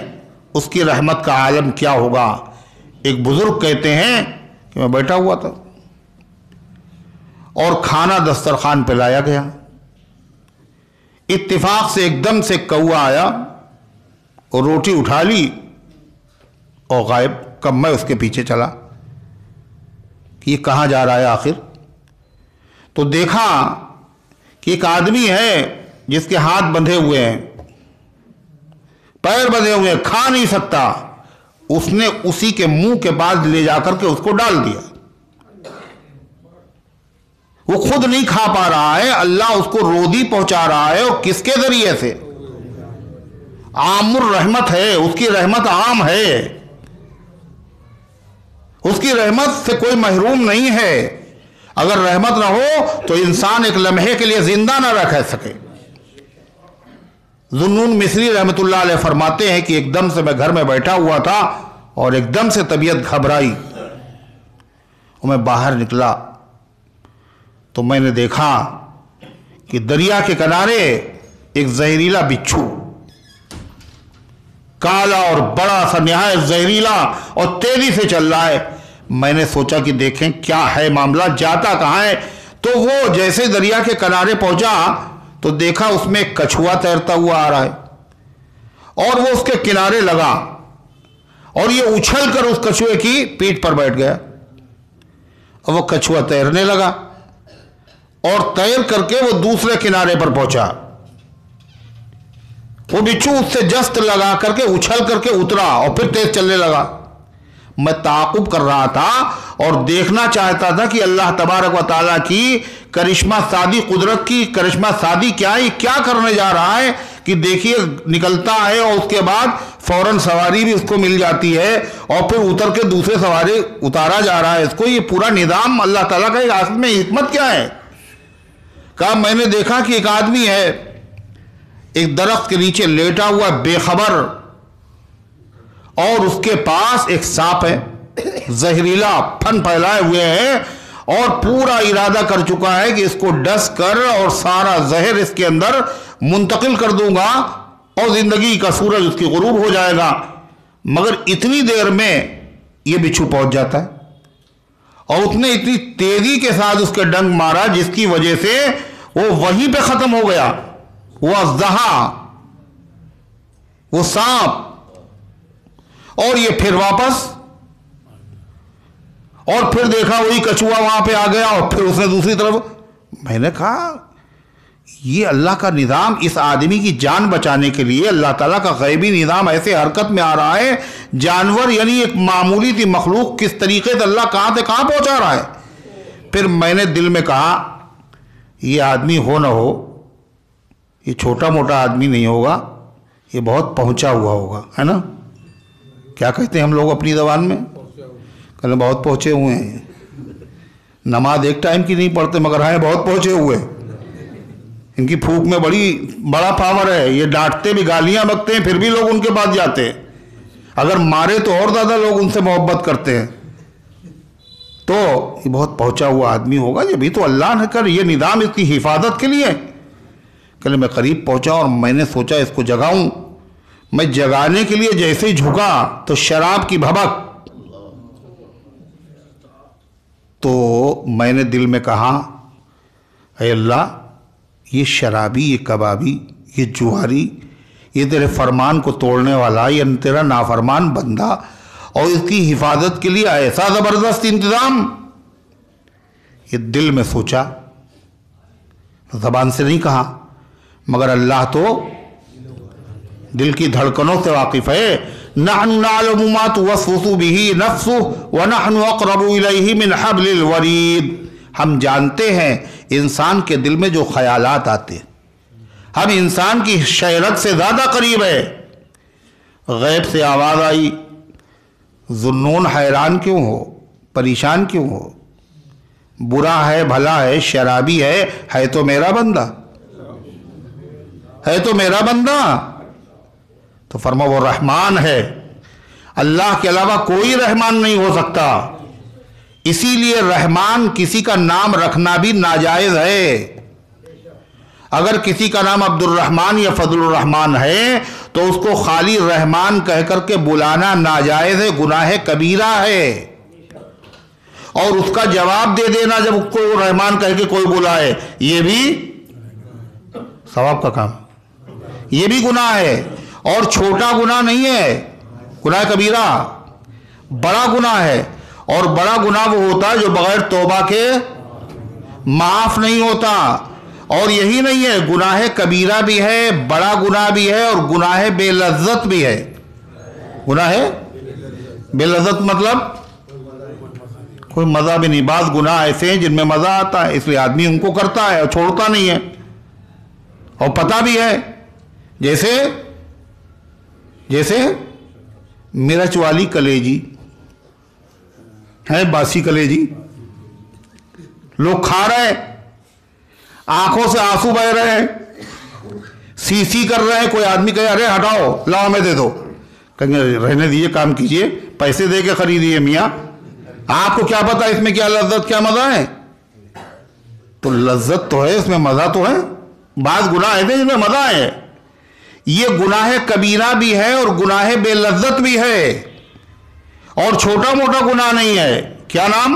اس کی رحمت کا عالم کیا ہوگا؟ ایک بزرگ کہتے ہیں کہ میں بیٹھا ہوا تھا اور کھانا دسترخوان پہ لایا گیا. اتفاق سے ایک دم سے کوا آیا اور روٹی اٹھا لی اور غائب. کب میں اس کے پیچھے چلا کہ یہ کہاں جا رہا ہے آخر. تو دیکھا کہ ایک آدمی ہے جس کے ہاتھ بندھے ہوئے ہیں، پیر بندھے ہوئے ہیں، کھا نہیں سکتا. اس نے اسی کے منہ کے پاس لے جا کر کے اس کو ڈال دیا. وہ خود نہیں کھا پا رہا ہے، اللہ اس کو روزی پہنچا رہا ہے. اور کس کے ذریعے سے؟ عام الرحمت ہے، اس کی رحمت عام ہے، اس کی رحمت سے کوئی محروم نہیں ہے. اگر رحمت نہ ہو تو انسان ایک لمحے کے لیے زندہ نہ رہ سکے. ذوالنون مصری رحمت اللہ علیہ فرماتے ہیں کہ ایک دم سے میں گھر میں بیٹھا ہوا تھا اور ایک دم سے طبیعت گھبرائی اور میں باہر نکلا تو میں نے دیکھا کہ دریا کے کنارے ایک زہریلا بچھو، کالا اور بڑا سا، نہایت زہریلا اور تیزی سے چل رہا ہے. میں نے سوچا کہ دیکھیں کیا ہے معاملہ، جاتا کہاں ہے. تو وہ جیسے دریا کے کنارے پہنچا تو دیکھا اس میں ایک کچھوا تیرتا ہوا آ رہا ہے اور وہ اس کے کنارے لگا اور یہ اچھل کر اس کچھوے کی پیٹھ پر بیٹھ گیا اور وہ کچھوا تیرنے لگا اور تیر کر کے وہ دوسرے کنارے پر پہنچا. وہ بچھو اس سے جست لگا کر کے اچھل کر کے اترا اور پھر تیز چلنے لگا. میں تعاقب کر رہا تھا اور دیکھنا چاہتا تھا کہ اللہ تبارک و تعالیٰ کی کرشمہ سادی قدرت کی کرشمہ سادی کیا کرنے جا رہا ہے. کہ دیکھیے نکلتا ہے اور اس کے بعد فوراً سواری بھی اس کو مل جاتی ہے اور پھر اتر کے دوسرے سواری اتارا جا رہا ہے اس کو. یہ پورا نظام اللہ تعالیٰ کا اس میں حکمت کیا ہے؟ کہا میں نے دیکھا کہ ایک آدمی ہے ایک درخت کے نیچے لیٹا ہوا بے خبر اور اس کے پاس ایک سانپ ہے، زہریلا، پھن پھیلائے ہوئے ہیں اور پورا ارادہ کر چکا ہے کہ اس کو ڈس کر اور سارا زہر اس کے اندر منتقل کر دوں گا اور زندگی کا سورج اس کی غروب ہو جائے گا. مگر اتنی دیر میں یہ بچھو پہنچ جاتا ہے اور اس نے اتنی تیزی کے ساتھ اس کے ڈنگ مارا جس کی وجہ سے وہ وہیں پہ ختم ہو گیا. وہ اژدہا، وہ سانپ، اور یہ پھر واپس اور پھر دیکھا وہی کچھوا وہاں پہ آ گیا اور پھر اس نے دوسری طرف. میں نے کہا یہ اللہ کا نظام اس آدمی کی جان بچانے کے لیے اللہ تعالیٰ کا غیبی نظام ایسے حرکت میں آ رہا ہے. جانور یعنی ایک معمولی سی مخلوق کس طریقے سے اللہ کہاں سے کہاں پہنچا رہا ہے. پھر میں نے دل میں کہا یہ آدمی ہو نہ ہو، یہ چھوٹا موٹا آدمی نہیں ہوگا، یہ بہت پہنچا ہوا ہوگا، ہے نا؟ کیا کہتے ہیں ہم لوگ اپنی زبان میں؟ کہنے بہت پہنچے ہوئے ہیں. نماز ایک ٹائم کی نہیں پڑھتے مگر ہیں بہت پہنچے ہوئے. ان کی پھونک میں بڑا پاور ہے. یہ ڈانٹتے بھی، گالیاں بکتے ہیں، پھر بھی لوگ ان کے پاس جاتے ہیں. اگر مارے تو اور زیادہ لوگ ان سے محبت کرتے ہیں. تو یہ بہت پہنچا ہوا آدمی ہوگا، یہ بھی تو اللہ نے کر یہ نظام اس کی حفاظت کے لیے. کہ میں قریب پہنچا اور میں نے سوچا اس کو جگاؤں. میں جگانے کے لیے جیسے ہی جھکا تو شراب کی بھبک. تو میں نے دل میں کہا اے اللہ، یہ شرابی، یہ کبابی، یہ جواری، یہ تیرے فرمان کو توڑنے والا، یہ تیرا نافرمان بندہ، اور اس کی حفاظت کے لیے ایسا زبردست انتظام. یہ دل میں سوچا، زبان سے نہیں کہا، مگر اللہ تو دل کی دھڑکنوں سے واقف ہے. نحن نعلم ما توسوس به نفسه ونحن اقرب الیہ من حبل الورید. ہم جانتے ہیں انسان کے دل میں جو خیالات آتے ہیں، ہم انسان کی شہرت سے زیادہ قریب ہے. غیب سے آواز آئی، ذوالنون حیران کیوں ہو، پریشان کیوں ہو؟ برا ہے، بھلا ہے، شرابی ہے تو میرا بندہ، ہے تو میرا بندہ. تو فرما وہ رحمان ہے، اللہ کے علاوہ کوئی رحمان نہیں ہو سکتا، اسی لیے رحمان کسی کا نام رکھنا بھی ناجائز ہے۔ اگر کسی کا نام عبد الرحمن یا فضل الرحمن ہے تو اس کو خالی رحمان کہہ کر کے بلانا ناجائز ہے، گناہ کبیرہ ہے۔ اور اس کا جواب دے دینا جب اس کو رحمان کہہ کے کوئی بلائے، یہ بھی ثواب کا کام، یہ بھی گناہ ہے، اور چھوٹا گناہ نہیں ہے، گناہ کبیرہ بڑا گناہ ہے۔ اور بڑا گناہ وہ ہوتا ہے جو بغیر توبہ کے معاف نہیں ہوتا۔ اور یہی نہیں ہے، گناہ کبیرہ بھی ہے، بڑا گناہ بھی ہے، اور گناہ بے لذت بھی ہے۔ گناہ بے لذت مطلب کوئی مزہ بھی نہیں۔ بعض گناہ ایسے ہیں جن میں مزہ آتا ہے، اس لیے آدمی ان کو کرتا ہے اور چھوڑتا نہیں ہے، اور پتہ بھی ہے، جیسے مرچ والی کلیجی ہے، باسی کلیجی لوگ کھا رہے ہیں، آنکھوں سے آنسو بہ رہے ہیں، سی کر رہے ہیں، کوئی آدمی کہے ارے ہٹاؤ لاؤ ہمیں دے دو، کہیں گے رہنے دیجیے، کام کیجیے، پیسے دے کے خریدیے میاں، آپ کو کیا پتا اس میں کیا لذت کیا مزہ ہے؟ تو لذت تو ہے، اس میں مزہ تو ہے۔ بعض گناہ ایسے جن میں مزہ ہے، یہ گناہ کبیرہ بھی ہے اور گناہ بے لذت بھی ہے، اور چھوٹا موٹا گناہ نہیں ہے۔ کیا نام؟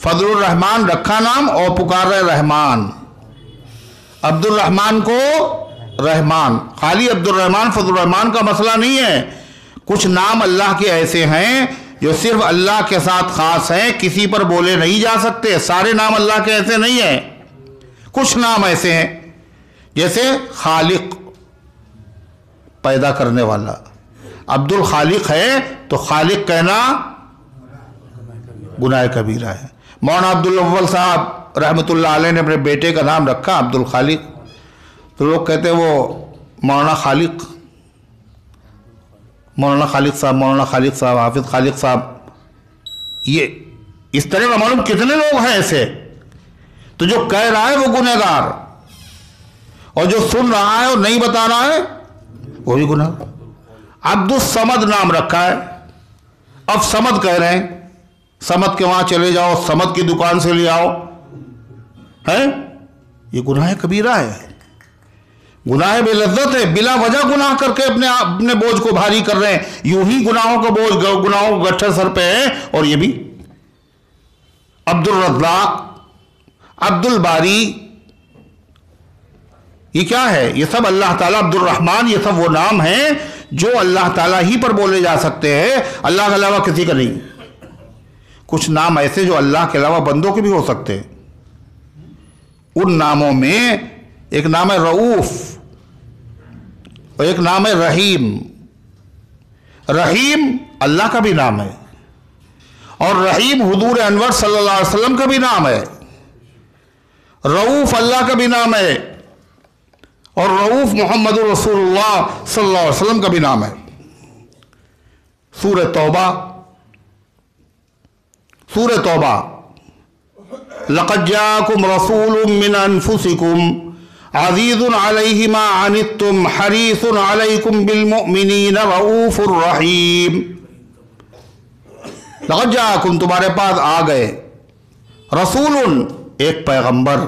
فضل الرحمن رکھا نام، اور پکار رہے رحمان، عبد الرحمن کو رحمان، خالی عبد الرحمن فضل الرحمن کا مسئلہ نہیں ہے۔ کچھ نام اللہ کے ایسے ہیں جو صرف اللہ کے ساتھ خاص ہیں، کسی پر بولے نہیں جا سکتے۔ سارے نام اللہ کے ایسے نہیں ہیں، کچھ نام ایسے ہیں، جیسے خالق، پیدا کرنے والا، عبد الخالق ہے تو خالق کہنا گناہ کبیرہ ہے۔ مولانا عبد الاول صاحب رحمۃ اللہ علیہ نے اپنے بیٹے کا نام رکھا عبد الخالق، تو لوگ کہتے ہیں وہ مولانا خالق صاحب، حافظ خالق صاحب، یہ اس طرح کا معلوم کتنے لوگ ہیں ایسے۔ تو جو کہہ رہا ہے وہ گنہگار، اور جو سن رہا ہے اور نہیں بتا رہا ہے وہ بھی گناہ۔ عبد الصمد نام رکھا ہے، اب صمد کہہ رہے ہیں، صمد کے وہاں چلے جاؤ، صمد کی دکان سے لے آؤ، ہے یہ گناہ کبیرہ ہے، گناہ بے لذت ہے، بلا وجہ گناہ کر کے اپنے بوجھ کو بھاری کر رہے ہیں، یوں ہی گناہوں کا بوجھ، گناہوں کا گٹھا سر پہ ہے۔ اور یہ بھی عبد الرزاق، عبد الباری، یہ کیا ہے؟ یہ سب اللہ تعالیٰ، عبد الرحمن، یہ سب وہ نام ہیں جو اللہ تعالیٰ ہی پر بولے جا سکتے ہیں، اللہ کے علاوہ کسی کا نہیں۔ کچھ نام ایسے جو اللہ کے علاوہ بندوں کے بھی ہو سکتے ہیں، ان ناموں میں ایک نام ہے رؤوف اور ایک نام ہے رحیم۔ رحیم اللہ کا بھی نام ہے، اور رحیم حضور انور صلی اللہ علیہ وسلم کا بھی نام ہے۔ رؤوف اللہ کا بھی نام ہے، اور رؤوف محمد رسول اللہ صلی اللہ علیہ وسلم کا بھی نام ہے۔ سورہ توبہ، لقد جاءکم رسول من انفسکم عزیز علیہ ما عنتم حریص علیکم بالمؤمنین رؤوف الرحیم۔ لقد جاءکم، تمہارے پاس آ گئے، رسول، ایک پیغمبر،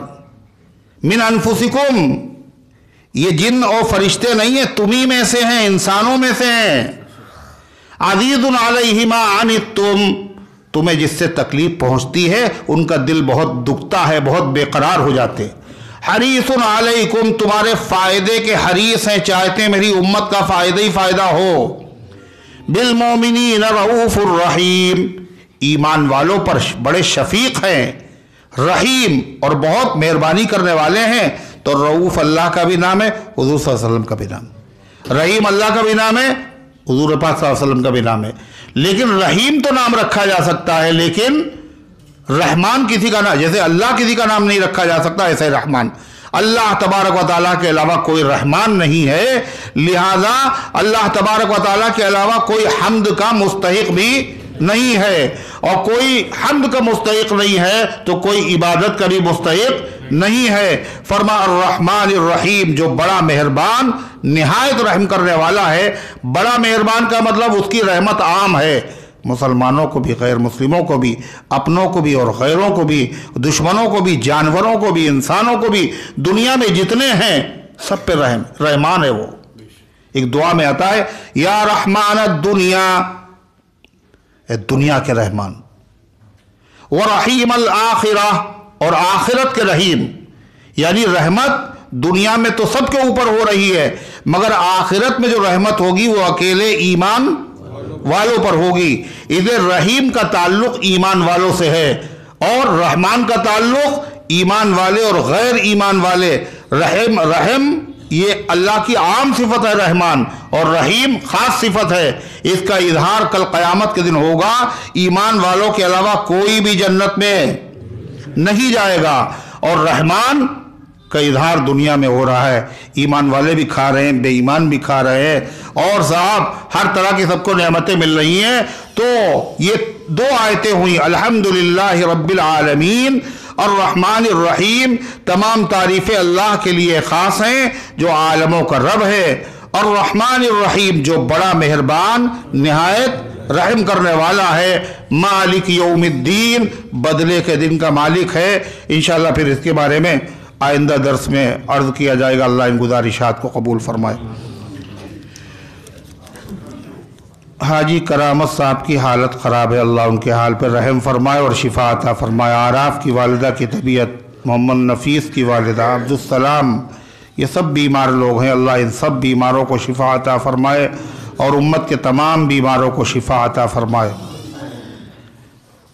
من انفسکم، یہ جن اور فرشتے نہیں ہیں، تمہیں میں سے ہیں، انسانوں میں سے ہیں۔ عزیز علیہ ما عنتم، تمہیں جس سے تکلیف پہنچتی ہے ان کا دل بہت دکھتا ہے، بہت بے قرار ہو جاتے۔ حریص علیکم، تمہارے فائدے کے حریص ہیں، چاہتے ہیں میری امت کا فائدہ ہی فائدہ ہو۔ بالمؤمنین رؤوف الرحیم، ایمان والوں پر بڑے شفیق ہیں، رحیم اور بہت مہربانی کرنے والے ہیں۔ تو رؤوف اللہ کا بھی نام ہے، حضور صلی اللہ علیہ وسلم کا بھی نام ہے۔ رحیم اللہ کا بھی نام ہے، حضور پاک صلی اللہ علیہ وسلم کا بھی نام ہے۔ لیکن رحیم تو نام رکھا جا سکتا ہے، لیکن رحمان کسی کا نام، جیسے اللہ کسی کا نام نہیں رکھا جا سکتا، ایسے رحمان۔ اللہ تبارک و تعالیٰ کے علاوہ کوئی رحمان نہیں ہے، لہذا اللہ تبارک و تعالیٰ کے علاوہ کوئی حمد کا مستحق بھی نہیں ہے، اور کوئی حمد کا مستحق نہیں ہے تو کوئی عبادت کا بھی مستحق نہیں ہے۔ فرما الرحمن الرحیم، جو بڑا مہربان نہایت رحم کرنے والا ہے۔ بڑا مہربان کا مطلب اس کی رحمت عام ہے، مسلمانوں کو بھی، غیر مسلموں کو بھی، اپنوں کو بھی اور غیروں کو بھی، دشمنوں کو بھی، جانوروں کو بھی، انسانوں کو بھی، دنیا میں جتنے ہیں سب پہ رحمان ہے وہ۔ ایک دعا میں آتا ہے یا رحمان الدنیا، اے دنیا کے رحمان، ورحیم الآخرہ، اور آخرت کے رحیم، یعنی رحمت دنیا میں تو سب کے اوپر ہو رہی ہے، مگر آخرت میں جو رحمت ہوگی وہ اکیلے ایمان والوں پر ہوگی۔ ادھر رحیم کا تعلق ایمان والوں سے ہے، اور رحمان کا تعلق ایمان والے اور غیر ایمان والے۔ رحم یہ اللہ کی عام صفت ہے رحمان، اور رحیم خاص صفت ہے۔ اس کا اظہار کل قیامت کے دن ہوگا۔ ایمان والوں کے علاوہ کوئی بھی جنت میں نہیں جائے گا، اور رحمان کا اظہار دنیا میں ہو رہا ہے۔ ایمان والے بھی کھا رہے ہیں، بے ایمان بھی کھا رہے ہیں، اور صاحب ہر طرح کی سب کو نعمتیں مل رہی ہیں۔ تو یہ دو آیتیں ہوئیں، الحمدللہ رب العالمین، الرحمن الرحیم۔ تمام تعریفیں اللہ کے لیے خاص ہیں جو عالموں کا رب ہے۔ الرحمن الرحیم، جو بڑا مہربان نہایت رحم کرنے والا ہے۔ مالک یوم الدین، بدلے کے دن کا مالک ہے۔ انشاءاللہ پھر اس کے بارے میں آئندہ درس میں عرض کیا جائے گا۔ اللہ ان گزارشات کو قبول فرمائے۔ حاجی کرامت صاحب کی حالت خراب ہے، اللہ ان کے حال پر رحم فرمائے اور شفا عطا فرمائے۔ آراف کی والدہ کی طبیعت، محمد نفیس کی والدہ، عبدالسلام، یہ سب بیمار لوگ ہیں، اللہ ان سب بیماروں کو شفا عطا فرمائے اور امت کے تمام بیماروں کو شفا عطا فرمائے۔